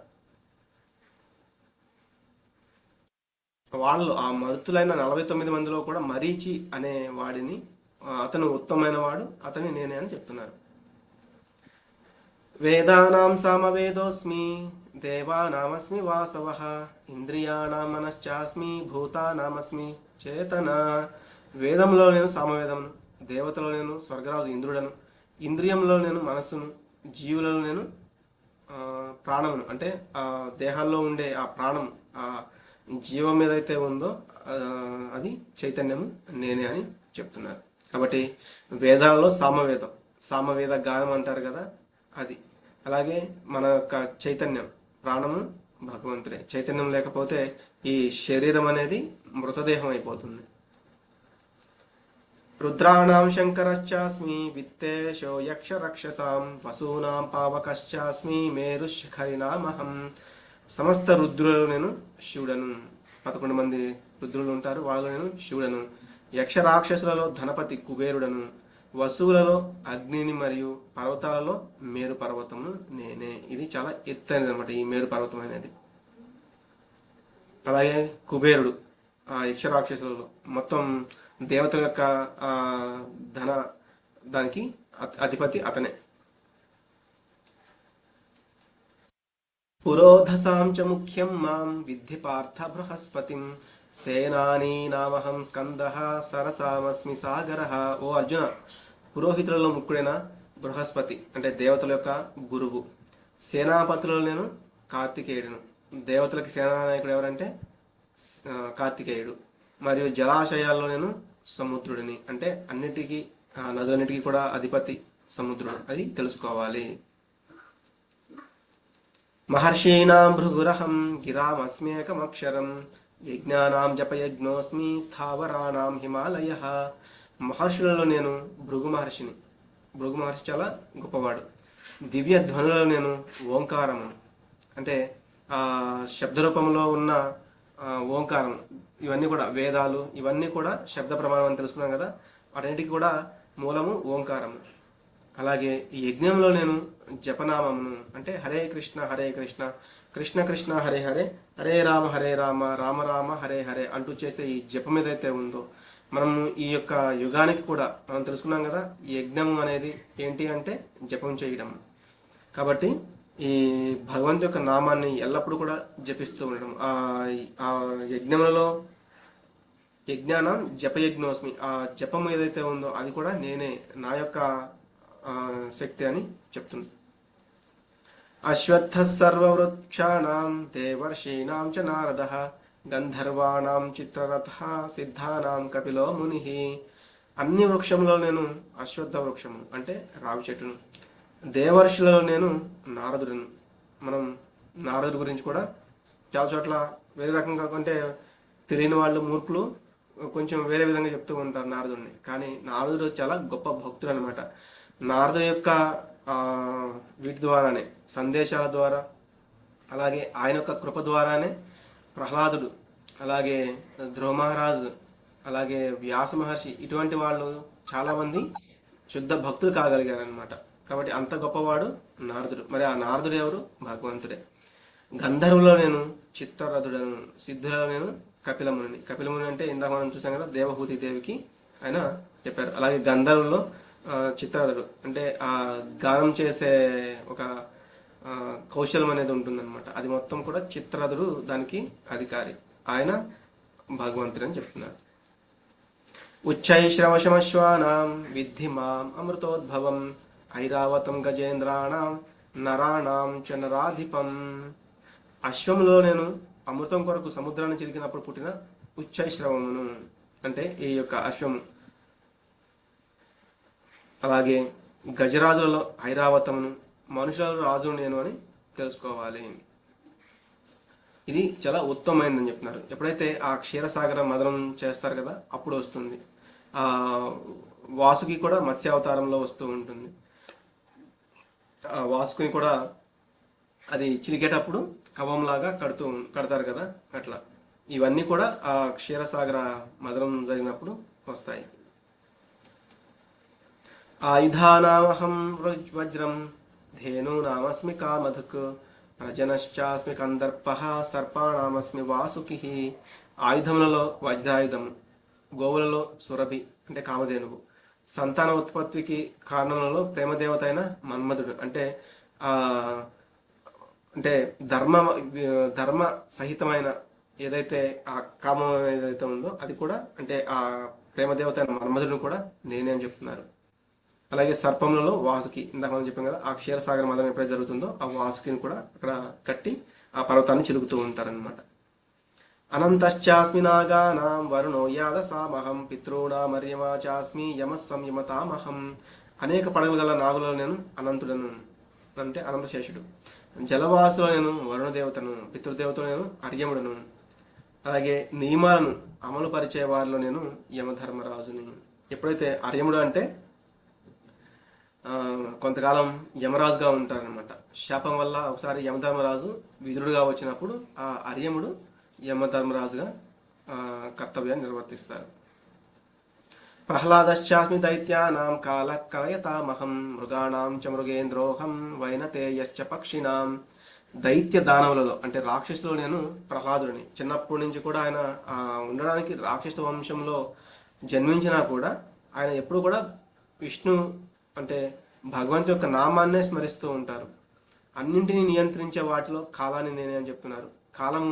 వాళ్ళు ఆ మరుతులైన 49 మందిలో కూడా మరీచి అనే వాడిని, అతను ఉత్తమమైన వాడు, అతని నేనే అని చెప్తున్నారు. వేదానాం సామవేదోస్మి, దేవానామస్మి వాసవః, ఇంద్రియాణం మనశ్చాస్మి, భూతానామస్మి చేతన. వేదంలో నేను సామవేదమును, దేవతలో నేను స్వర్గరాజు ఇంద్రుడను, ఇంద్రియంలో నేను మనస్సును, జీవులలో నేను ప్రాణమును. అంటే ఆ దేహాల్లో ఉండే ఆ ప్రాణం, ఆ జీవం ఏదైతే ఉందో అది చైతన్యము నేనే అని చెప్తున్నారు. కాబట్టి వేదాలలో సామవేద గానం అంటారు కదా, అది. అలాగే మన యొక్క చైతన్యం, ప్రాణము భగవంతుడే. చైతన్యం లేకపోతే ఈ శరీరం అనేది మృతదేహం అయిపోతుంది. రుద్రాణం శంకరశ్చాస్మి, విత్తేశో యక్ష రక్షసాం, వసూనాం పావకశ్చాస్మి, మేరు శిఖరినామహం. సమస్త రుద్రులలో నేను శివుడను. 11 మంది రుద్రులు ఉంటారు, వాళ్ళలో నేను శివుడను. యక్ష రాక్షసులలో ధనపతి కుబేరుడను, వసువులలో అగ్నిని, మరియు పర్వతాలలో మేరు పర్వతము నేనే. ఇది చాలా ఎత్తైనది అనమాట ఈ మేరు పర్వతం అనేది. అలాగే కుబేరుడు ఆ యక్ష రాక్షసులలో మొత్తం దేవతల యొక్క ధన దానికి అధిపతి అతనే. పురోధసాం చ ముఖ్యం మాం విద్ధి పార్థ బృహస్పతిం, సేనానీనామహం స్కందః, సరసామస్మి సాగరః. ఓ అర్జున, పురోహితులలో ముఖ్యుడైన బృహస్పతి అంటే దేవతల యొక్క గురువు. సేనాపతులలో నేను కార్తికేయుడును. దేవతలకి సేనానాయకుడు ఎవరంటే కార్తికేయుడు. మరియు జలాశయాల్లో నేను సముద్రుడిని. అంటే అన్నిటికీ నదులన్నిటికీ కూడా అధిపతి సముద్రుడు, అది తెలుసుకోవాలి. మహర్షీణాం భృగురహం, గిరామస్మ్యేకమక్షరం, యజ్ఞానాం జపయజ్ఞోస్మి, స్థావరాణాం హిమాలయః. మహర్షులలో నేను భృగు మహర్షిని. భృగు మహర్షి చాలా గొప్పవాడు. దివ్య ధ్వనులలో నేను ఓంకారము. అంటే ఆ శబ్ద రూపంలో ఉన్న ఓంకారం, ఇవన్నీ కూడా వేదాలు, ఇవన్నీ కూడా శబ్ద ప్రమాణం అని తెలుసుకున్నాం కదా, వాటన్నిటికీ కూడా మూలము ఓంకారము. అలాగే ఈ యజ్ఞంలో నేను జపనామమును. అంటే హరే కృష్ణ కృష్ణ కృష్ణ హరే హరే, హరే రామ రామ రామ హరే హరే అంటూ చేస్తే ఈ జపం ఏదైతే ఉందో, మనం ఈ యొక్క యుగానికి కూడా మనం తెలుసుకున్నాం కదా, యజ్ఞం అనేది ఏంటి అంటే జపం చేయడం. కాబట్టి ఈ భగవంతు యొక్క నామాన్ని ఎల్లప్పుడూ కూడా జపిస్తూ ఉండడం. ఆ యజ్ఞములలో యజ్ఞానం జపయజ్ఞోస్మి, ఆ జపం ఏదైతే ఉందో అది కూడా నేనే, నా యొక్క శక్తి అని చెప్తుంది. అశ్వత్థ సర్వవృక్షాణం, దేవర్షీణాం చ నారదః, గంధర్వాణాం చిత్రరథః, సిద్ధానాం కపిలో ముని. అన్ని వృక్షములలో నేను అశ్వత్థ వృక్షము అంటే రావి చెట్టును. దేవర్షులలో నేను నారదుడును. మనం నారదుడి గురించి కూడా చాలా చోట్ల వేరే రకంగా, అంటే తెలియని వాళ్ళు మూర్ఖులు కొంచెం వేరే విధంగా చెప్తూ ఉంటారు నారదుడిని. కానీ నారదుడు చాలా గొప్ప భక్తుడు అనమాట. నారదు యొక్క వీటి ద్వారానే, సందేశాల ద్వారా, అలాగే ఆయన యొక్క కృప ద్వారానే ప్రహ్లాదుడు, అలాగే ధ్రువ మహారాజు, అలాగే వ్యాస మహర్షి, ఇటువంటి వాళ్ళు చాలామంది శుద్ధ భక్తులు కాగలిగారనమాట. కాబట్టి అంత గొప్పవాడు నారదుడు. మరి ఆ నారదుడు ఎవరు? భగవంతుడే. గంధర్వులో నేను చిత్రరథుడను, సిద్ధులలో నేను కపిలముని. కపిలముని అంటే ఇందాక మనం చూసాం కదా, దేవహూతి దేవికి ఆయన చెప్పారు. అలాగే గంధర్వుల్లో చిత్రరథుడు అంటే ఆ గానం చేసే ఒక కౌశలం అనేది ఉంటుందన్నమాట. అది మొత్తం కూడా చిత్రరథుడు దానికి అధికారి, ఆయన భగవంతుడు అని చెప్తున్నారు. ఉచ్చైశ్రవశమశ్వానాం విద్ధి మాం అమృతోద్భవం ఐరావతం గజేంద్రాణం నరాణాం చ నరాధిపం. అశ్వములో నేను అమృతం కొరకు సముద్రాన్ని చిలికినప్పుడు పుట్టిన ఉచ్చైశ్రవమును, అంటే ఈ యొక్క అశ్వము. అలాగే గజరాజులలో ఐరావతమును, మనుషులలో రాజును నేను అని తెలుసుకోవాలి. ఇది చాలా ఉత్తమమైనదని చెప్తున్నారు. ఎప్పుడైతే ఆ క్షీరసాగర మదనం చేస్తారు కదా, అప్పుడు వస్తుంది. ఆ వాసుకి కూడా మత్స్యావతారంలో వస్తూ ఉంటుంది. ఆ వాసుకుని కూడా అది చిలికేటప్పుడు కవంలాగా కడతారు కదా, అట్లా ఇవన్నీ కూడా ఆ క్షీరసాగర మదనం జరిగినప్పుడు వస్తాయి. ఆయుధానామహం వజ్రం ధేనూనామస్మి కామధుక్ ప్రజనశ్చాస్మి కందర్పః సర్పాణామస్మి వాసుకి. ఆయుధములలో వజ్రాయుధము, గోవులలో సురభి అంటే కామధేనువు, సంతాన ఉత్పత్తికి కారణములలో ప్రేమదేవత అయిన మన్మధుడు, అంటే ఆ అంటే ధర్మ సహితమైన ఏదైతే ఆ కామం ఏదైతే ఉందో అది కూడా, అంటే ఆ ప్రేమదేవత అయిన మన్మధుడిని కూడా నేనే అని చెప్తున్నారు. అలాగే సర్పములలో వాసుకి, ఇందాక మనం చెప్పాం కదా, ఆ క్షీరసాగర మదం ఎప్పుడైతే జరుగుతుందో ఆ వాసుకిని కూడా అక్కడ కట్టి ఆ పర్వతాన్ని చిలుకుతూ ఉంటారనమాట. అనంతశ్చాస్మి నాగానాం వరుణో యాదసామహం పితॄణామర్యమా చాస్మి యమ సంయమతామహం. అనేక పడగలు గల నాగులలో నేను అనంతుడను, అంటే అనంతశేషుడు. జలవాసులో నేను వరుణదేవతను, పితృదేవతలో నేను అర్యముడను. అలాగే నియమాలను అమలు పరిచే వారిలో నేను యమధర్మరాజుని. ఎప్పుడైతే అర్యముడు అంటే కొంతకాలం యమరాజుగా ఉంటారనమాట. శాపం వల్ల ఒకసారి యమధర్మరాజు విదురుడుగా వచ్చినప్పుడు ఆ అర్యముడు యమధర్మరాజుగా కర్తవ్యాన్ని నిర్వర్తిస్తారు. ప్రహ్లాదశ్చాస్మి దైత్యానాం కాల కలయతామహం మృగాణాం చ మృగేంద్రోహం వైనతేయశ్చ పక్షిణాం. దైత్య దానవులలో అంటే రాక్షసులో నేను ప్రహ్లాదుడిని. చిన్నప్పటి నుంచి కూడా ఆయన ఉండడానికి రాక్షస వంశంలో జన్మించినా కూడా ఆయన ఎప్పుడు కూడా విష్ణు అంటే భగవంతు యొక్క నామాన్నే స్మరిస్తూ ఉంటారు. అన్నింటినీ నియంత్రించే వాటిలో కాలాన్ని నేనే అని చెప్తున్నారు. కాలము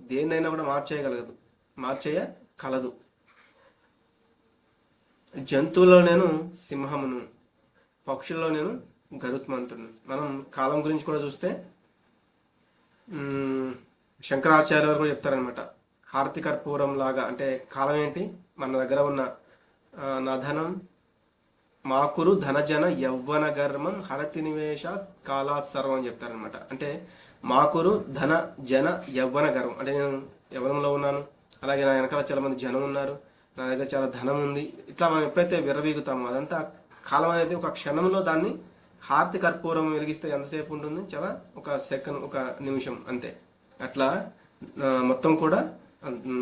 దేన్నైనా కూడా మార్చేయగలదు. జంతువుల్లో నేను సింహమును, పక్షుల్లో నేను గరుత్మంతుని. మనం కాలం గురించి కూడా చూస్తే శంకరాచార్య వారు కూడా చెప్తారనమాట. హారతి కర్పూరం లాగా, అంటే కాలం ఏంటి, మన దగ్గర ఉన్న నా ధనం మాకురు ధనజన యవ్వన గర్మం హరతి నివేశాత్ కాలాత్ సర్వం అని చెప్తారనమాట. అంటే మాకురు ధన జన యవ్వన గర్వం, అంటే నేను యవ్వనంలో ఉన్నాను, అలాగే నా వెనకాల చాలా మంది జనం ఉన్నారు, నా దగ్గర చాలా ధనం ఉంది. ఇట్లా మనం ఎప్పుడైతే విర్రవీగుతామో అదంతా కాలం అనేది ఒక క్షణంలో దాన్ని హారతి కర్పూరం వెలిగిస్తే ఎంతసేపు ఉంటుంది, చాలా ఒక సెకండ్, ఒక నిమిషం అంతే. అట్లా మొత్తం కూడా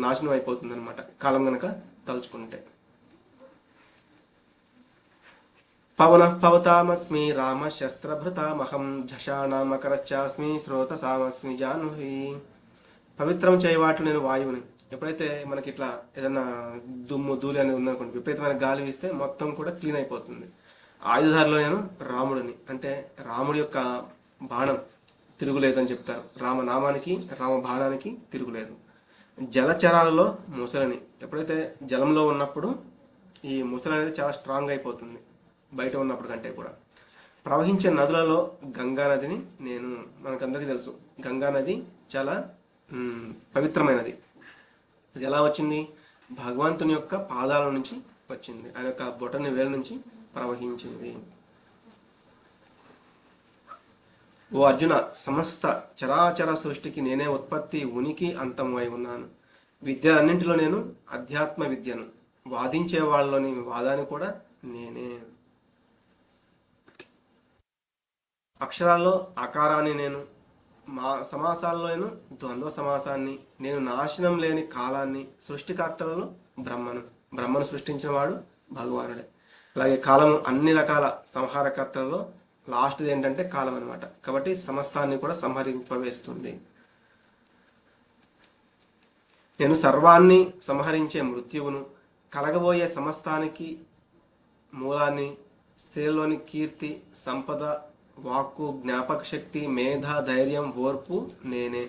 నాశనం అయిపోతుంది అనమాట కాలం గనక తలుచుకుంటే. పవన పవతామస్మి రామ శస్త్రభృతామహం ఝషాణామకరశ్చాస్మి శ్రోతసామస్మి జాహ్నవి. పవిత్రం చేయవాట్లు నేను వాయువుని. ఎప్పుడైతే మనకి ఇట్లా ఏదన్నా దుమ్ము ధూళి అనేది ఉందనుకోండి, విపరీతమైన గాలి వీస్తే మొత్తం కూడా క్లీన్ అయిపోతుంది. ఆయుధారిలో నేను రాముడిని, అంటే రాముడి యొక్క బాణం తిరుగులేదని చెప్తారు. రామనామానికి రామ బాణానికి తిరుగులేదు. జలచరాలలో ముసలిని. ఎప్పుడైతే జలంలో ఉన్నప్పుడు ఈ ముసలి అనేది చాలా స్ట్రాంగ్ అయిపోతుంది బయట ఉన్నప్పుడు కంటే కూడా. ప్రవహించే నదులలో గంగా నదిని నేను, మనకందరికీ తెలుసు గంగా నది చాలా పవిత్రమైనది. అది ఎలా వచ్చింది, భగవంతుని యొక్క పాదాల నుంచి వచ్చింది, ఆయన యొక్క బొటని వేలు నుంచి ప్రవహించింది. ఓ అర్జున, సమస్త చరాచర సృష్టికి నేనే ఉత్పత్తి, ఉనికి, అంతం అయి ఉన్నాను. విద్యలన్నింటిలో నేను అధ్యాత్మ విద్యను, వాదించే వాళ్ళలోని వాదాన్ని కూడా నేనే. అక్షరాల్లో ఆకారాన్ని నేను, సమాసాల్లో నేను ద్వంద్వ సమాసాన్ని, నేను నాశనం లేని కాలాన్ని, సృష్టికర్తలలో బ్రహ్మను సృష్టించిన వాడు భగవానుడే. అలాగే కాలం అన్ని రకాల సంహారకర్తలలో లాస్ట్ది ఏంటంటే కాలం అనమాట. కాబట్టి సమస్తాన్ని కూడా సంహరింపవేస్తుంది. నేను సర్వాన్ని సంహరించే మృత్యువును, కలగబోయే సమస్తానికి మూలాన్ని, స్త్రీలోని కీర్తి, సంపద, వాక్కు, జ్ఞాపక శక్తి, మేధ, ధైర్యం, ఓర్పు నేనే.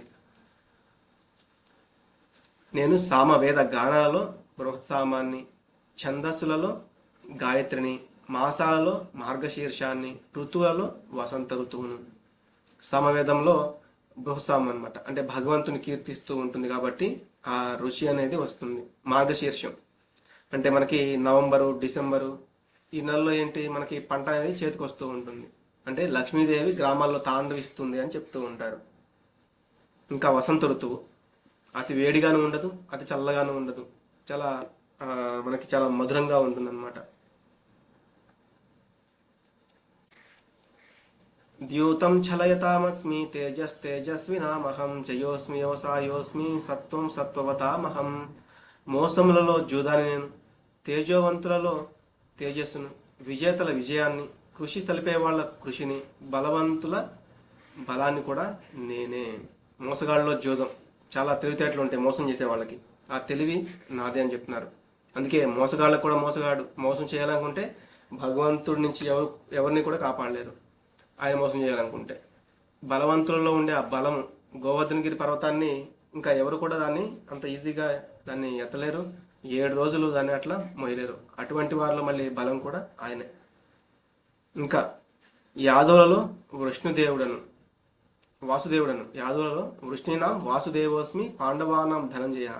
నేను సామవేద గానాలలో బృహత్సామాన్ని, ఛందస్సులలో గాయత్రిని, మాసాలలో మార్గశీర్షాన్ని, ఋతువులలో వసంత ఋతువును. సమవేదంలో బృహసాం అనమాట, అంటే భగవంతుని కీర్తిస్తూ ఉంటుంది కాబట్టి ఆ రుచి అనేది వస్తుంది. మార్గశీర్షం అంటే మనకి నవంబరు, డిసెంబరు ఈ నెలలో ఏంటి మనకి పంట అనేది చేతికి వస్తూ ఉంటుంది, అంటే లక్ష్మీదేవి గ్రామాల్లో తాండవిస్తుంది అని చెప్తూ ఉంటారు. ఇంకా వసంత ఋతువు అతి వేడిగాను ఉండదు, అతి చల్లగాను ఉండదు, చాలా మనకి చాలా మధురంగా ఉంటుంది అనమాట. ద్యూతం ఛలయతామస్మి తేజస్తేజస్వినామహం జయోస్మి వ్యవసాయోస్మి సత్వం సత్వవతామహం. మోసములలో జూదాన్ని నేను, తేజోవంతులలో తేజస్సును, విజేతల విజయాన్ని, కృషి తెలిపే వాళ్ళ కృషిని, బలవంతుల బలాన్ని కూడా నేనే. మోసగాళ్ళలో జూదం, చాలా తెలివితేటలు ఉంటాయి మోసం చేసే వాళ్ళకి, ఆ తెలివి నాదే అని చెప్తున్నారు. అందుకే మోసగాళ్ళకు కూడా మోసగాడు. మోసం చేయాలనుకుంటే భగవంతుడి నుంచి ఎవరిని కూడా కాపాడలేరు ఆయన మోసం చేయాలనుకుంటే. బలవంతులలో ఉండే ఆ బలము, గోవర్ధనగిరి పర్వతాన్ని ఇంకా ఎవరు కూడా దాన్ని అంత ఈజీగా దాన్ని ఎత్తలేరు, 7 రోజులు దాన్ని అట్లా మోయలేరు. అటువంటి వారిలో మళ్ళీ బలం కూడా ఆయనే. ఇంకా యాదవులలో వృష్ణుదేవుడను, వాసుదేవుడను. యాదవులలో వృష్ణీనాం వాసుదేవోస్మి పాండవానాం ధనంజయ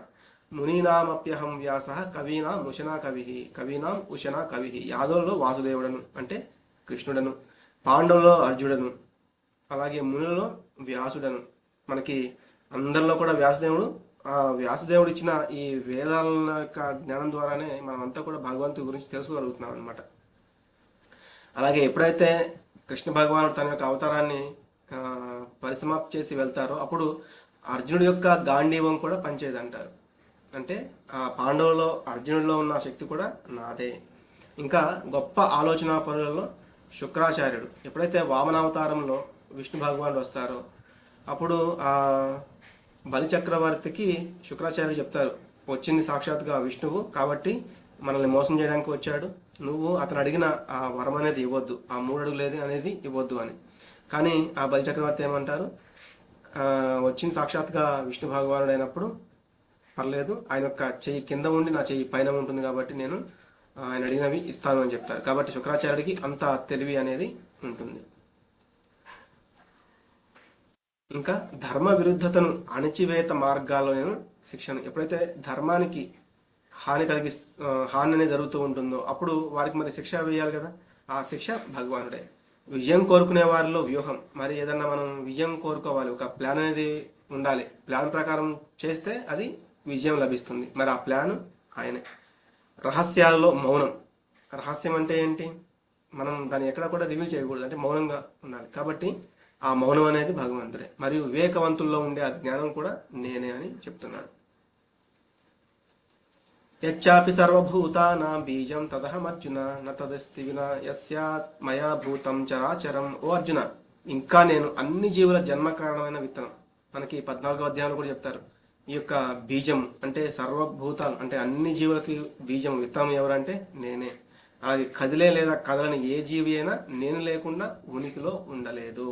మునీనామప్యహం వ్యాస కవీనాం ఉషనా కవి, కవీనాం ఉషనా కవి. యాదవులలో వాసుదేవుడను అంటే కృష్ణుడను, పాండవులలో అర్జునుడను, అలాగే మునులలో వ్యాసుడను. మనకి అందరిలో కూడా వ్యాసదేవుడు, ఆ వ్యాసదేవుడు ఇచ్చిన ఈ వేదాల యొక్క జ్ఞానం ద్వారానే మనమంతా కూడా భగవంతుడి గురించి తెలుసుకోగలుగుతున్నాం అనమాట. అలాగే ఎప్పుడైతే కృష్ణ భగవానుడు తన యొక్క అవతారాన్ని పరిసమాప్తి చేసి వెళ్తారో అప్పుడు అర్జునుడి యొక్క గాంధీవం కూడా పనిచేయదంటారు. అంటే ఆ పాండవులలో అర్జునుడిలో ఉన్న శక్తి కూడా నాదే. ఇంకా గొప్ప ఆలోచన పరులలో శుక్రాచార్యుడు. ఎప్పుడైతే వామనావతారంలో విష్ణు భగవానుడు వస్తారో అప్పుడు ఆ బలిచక్రవర్తికి శుక్రాచార్యుడు చెప్తారు, వచ్చింది సాక్షాత్గా విష్ణువు కాబట్టి మనల్ని మోసం చేయడానికి వచ్చాడు, నువ్వు అతను అడిగిన ఆ వరం అనేది ఇవ్వద్దు, ఆ 3 అడుగులేది అనేది ఇవ్వద్దు అని. కానీ ఆ బలిచక్రవర్తి ఏమంటారు, వచ్చింది సాక్షాత్గా విష్ణు భగవానుడు అయినప్పుడు పర్లేదు, ఆయన యొక్క చెయ్యి కింద ఉండి నా చెయ్యి పైన ఉంటుంది కాబట్టి నేను ఆయన అడిగినవి ఇస్తాను అని చెప్తారు. కాబట్టి శుక్రాచార్యుడికి అంత తెలివి అనేది ఉంటుంది. ఇంకా ధర్మ విరుద్ధతను అణిచివేత మార్గాలను శిక్షణ. ఎప్పుడైతే ధర్మానికి హాని అనేది జరుగుతూ ఉంటుందో అప్పుడు వారికి మరి శిక్ష వేయాలి కదా, ఆ శిక్ష భగవానుడే. విజయం కోరుకునే వారిలో వ్యూహం. మరి ఏదన్నా మనం విజయం కోరుకోవాలి, ఒక ప్లాన్ అనేది ఉండాలి, ప్లాన్ ప్రకారం చేస్తే అది విజయం లభిస్తుంది. మరి ఆ ప్లాన్ ఆయనే. రహస్యాలలో మౌనం. రహస్యం అంటే ఏంటి, మనం దాన్ని ఎక్కడ కూడా రివీల్ చేయకూడదు, అంటే మౌనంగా ఉండాలి. కాబట్టి ఆ మౌనం అనేది భగవంతుడే. మరియు వివేకవంతుల్లో ఉండే ఆ జ్ఞానం కూడా నేనే అని చెప్తున్నాడు. యచ్చాపి సర్వభూతానాం బీజం తదహమర్జున న తదస్తి వినా యస్యాత్ మయా భూతం చరాచరం. ఓ అర్జున, ఇంకా నేను అన్ని జీవుల జన్మ కారణమైన విత్తనం. మనకి 14వ అధ్యాయంలో కూడా చెప్తారు, ఈ యొక్క బీజం అంటే సర్వభూతాలు అంటే అన్ని జీవులకి బీజం విత్తనం ఎవరంటే నేనే. అది కదిలే లేదా కదలని ఏ జీవి అయినా నేను లేకుండా ఉనికిలో ఉండలేదు.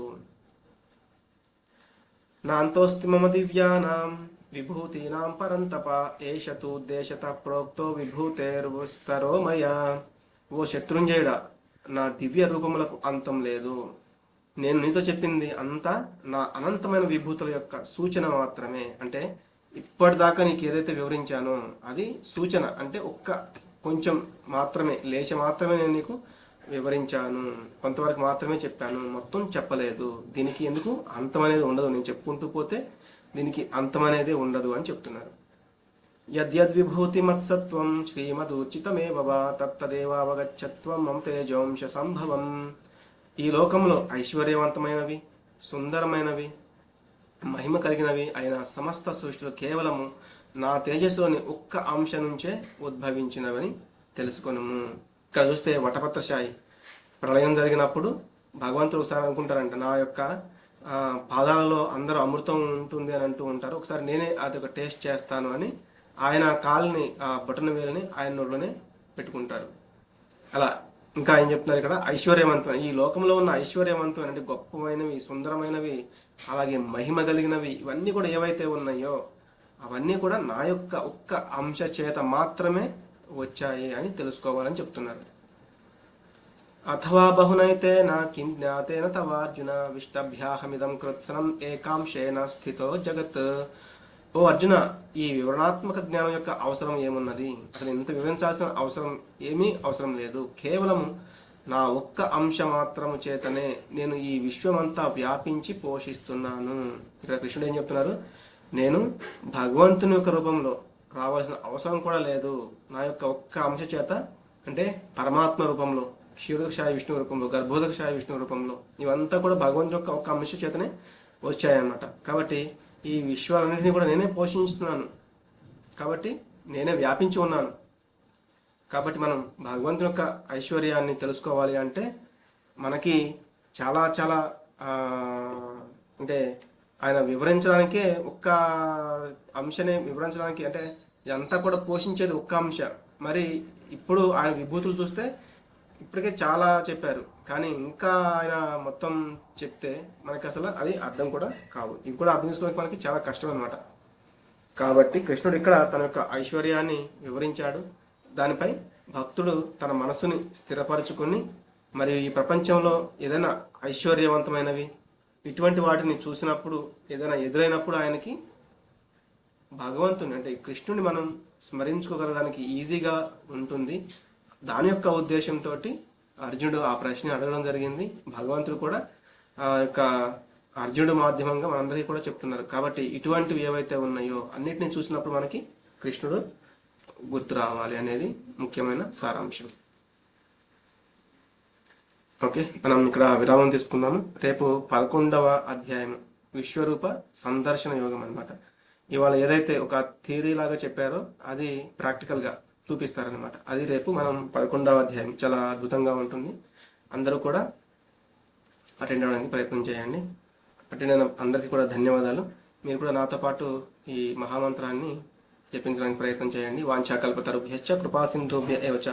నాంతోస్తి మమ దివ్యానాం విభూతీనాం పరంతప ఏషతు దేశత ప్రోక్తో విభూతేర్వస్తరో మయా. ఓ శత్రుంజయుడా, నా దివ్య రూపములకు అంతం లేదు. నేను నీతో చెప్పింది అంతా నా అనంతమైన విభూతుల యొక్క సూచన మాత్రమే. అంటే ఇప్పటిదాకా నీకు ఏదైతే వివరించానో అది సూచన, అంటే కొంచెం మాత్రమే, లేచ మాత్రమే నేను నీకు వివరించాను, కొంతవరకు మాత్రమే చెప్పాను, మొత్తం చెప్పలేదు. దీనికి ఎందుకు అంతం అనేది ఉండదు, నేను చెప్పుకుంటూ పోతే దీనికి అంతం అనేది ఉండదు అని చెప్తున్నారు. యద్యద్విభూతి మత్సత్వం శ్రీమదూచితమేవ తత్తదేవావగచ్చత్వం మమ తేజోంశ సంభవం. ఈ లోకంలో ఐశ్వర్యవంతమైనవి, సుందరమైనవి, మహిమ కలిగినవి అయిన సమస్త సృష్టిలు కేవలము నా తేజస్సులోని ఒక్క అంశ నుంచే ఉద్భవించినవని తెలుసుకొనుము. ఇక్కడ చూస్తే వటపత్రశాయి ప్రళయం జరిగినప్పుడు భగవంతుడు ఒకసారి అనుకుంటారంట, నా యొక్క పాదాలలో అందరూ అమృతం ఉంటుంది అని అంటూ ఉంటారు, ఒకసారి నేనే అది ఒక టేస్ట్ చేస్తాను అని ఆయన కాల్ని ఆ బొటన వేలని ఆయన నోట్లోనే పెట్టుకుంటారు. అలా ఇంకా ఆయన చెప్తున్నారు ఇక్కడ ఐశ్వర్యవంతమైన, ఈ లోకంలో ఉన్న ఐశ్వర్యవంతమైన అంటే గొప్పమైనవి, సుందరమైనవి, అలాగే మహిమ కలిగినవి ఇవన్నీ కూడా ఏవైతే ఉన్నాయో అవన్నీ కూడా నా యొక్క ఒక్క అంశ చేత మాత్రమే వచ్చాయి అని తెలుసుకోవాలని చెప్తున్నారు. అథవా బహునైతే నా కిం జ్ఞాతేన తవార్జున విష్టభ్యాహమిదం కృత్సనం ఏకాంశేన స్థితో జగత్. ఓ అర్జున, ఈ వివరణాత్మక జ్ఞానం యొక్క అవసరం ఏమున్నది? అసలు ఇంత వివరించాల్సిన అవసరం ఏమీ అవసరం లేదు. కేవలం నా ఒక్క అంశ మాత్రము చేతనే నేను ఈ విశ్వమంతా వ్యాపించి పోషిస్తున్నాను. ఇక్కడ కృష్ణుడు ఏం చెప్తున్నారు? నేను భగవంతుని యొక్క రూపంలో రావాల్సిన అవసరం కూడా లేదు. నా యొక్క ఒక్క అంశ చేత, అంటే పరమాత్మ రూపంలో, క్షీరోదక్షాయ విష్ణు రూపంలో, గర్భోదక్షాయ విష్ణు రూపంలో, ఇవంతా కూడా భగవంతుని యొక్క ఒక్క అంశ చేతనే వచ్చాయన్నమాట. కాబట్టి ఈ విశ్వాలన్నింటినీ కూడా నేనే పోషిస్తున్నాను, కాబట్టి నేనే వ్యాపించి ఉన్నాను. కాబట్టి మనం భగవంతుని యొక్క ఐశ్వర్యాన్ని తెలుసుకోవాలి అంటే మనకి చాలా చాలా అంటే ఆయన వివరించడానికే ఒక్క అంశనే వివరించడానికి, అంటే ఇదంతా కూడా పోషించేది ఒక్క అంశ. మరి ఇప్పుడు ఆయన విభూతులు చూస్తే ఇప్పటికే చాలా చెప్పారు, కానీ ఇంకా ఆయన మొత్తం చెప్తే మనకి అసలు అది అర్థం కూడా కావు. ఇవి కూడా అర్థం చేసుకోవడానికి మనకి చాలా కష్టం అనమాట. కాబట్టి కృష్ణుడు ఇక్కడ తన యొక్క ఐశ్వర్యాన్ని వివరించాడు. దానిపై భక్తుడు తన మనస్సుని స్థిరపరచుకొని, మరియు ఈ ప్రపంచంలో ఏదైనా ఐశ్వర్యవంతమైనవి ఇటువంటి వాటిని చూసినప్పుడు, ఏదైనా ఎదురైనప్పుడు ఆయనకి భగవంతుని అంటే కృష్ణుని మనం స్మరించుకోగలడానికి ఈజీగా ఉంటుంది. దాని యొక్క ఉద్దేశంతో అర్జునుడు ఆ ప్రశ్న అడగడం జరిగింది. భగవంతుడు కూడా ఆ యొక్క అర్జునుడు మాధ్యమంగా మనందరికీ కూడా చెప్తున్నారు. కాబట్టి ఇటువంటివి ఏవైతే ఉన్నాయో అన్నిటిని చూసినప్పుడు మనకి కృష్ణుడు గుర్తు రావాలి అనేది ముఖ్యమైన సారాంశం. ఓకే, మనం ఇక్కడ విరామం తీసుకుందాము. రేపు 11వ అధ్యాయం విశ్వరూప సందర్శన యోగం అనమాట. ఇవాళ ఏదైతే ఒక థియరీ లాగా చెప్పారో అది ప్రాక్టికల్గా చూపిస్తారనమాట. అది రేపు మనం 11వ అధ్యాయం చాలా అద్భుతంగా ఉంటుంది. అందరూ కూడా అటెండ్ అవ్వడానికి ప్రయత్నం చేయండి. అటెండ్ అయిన అందరికీ కూడా ధన్యవాదాలు. మీరు కూడా నాతో పాటు ఈ మహామంత్రాన్ని జపించడానికి ప్రయత్నం చేయండి. వాంఛాకల్పతరుభ్యశ్చ కృపాసింధుభ్య ఏవ చ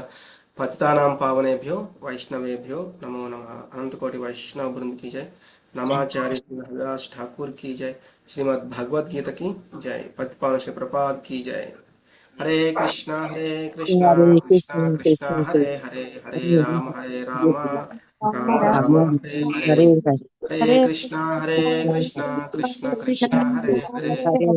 పతితానాం పావనేభ్యో వైష్ణవేభ్యో నమో నమః. అనంతకోటి వైష్ణవ బృంద్ की जय. नमाचार्य श्री हरिदास ठाकुर की जय. श्रीमद् भगवद गीता की जय. पतिपावन श्री प्रपाद की जय. हरे कृष्णा कृष्णा कृष्णा हरे हरे, हरे राम राम राम हरे हरे. हरे कृष्णा कृष्णा कृष्णा हरे हरे,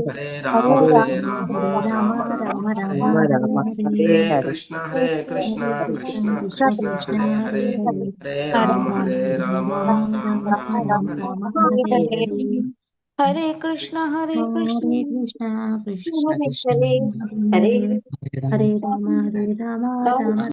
हरे राम राम राम हरे हरे. हरे कृष्णा कृष्णा कृष्णा हरे हरे, हरे राम राम राम हरे. हरे कृष्णा कृष्णा कृष्णा कृष्ण हरे हरे हरे राम राम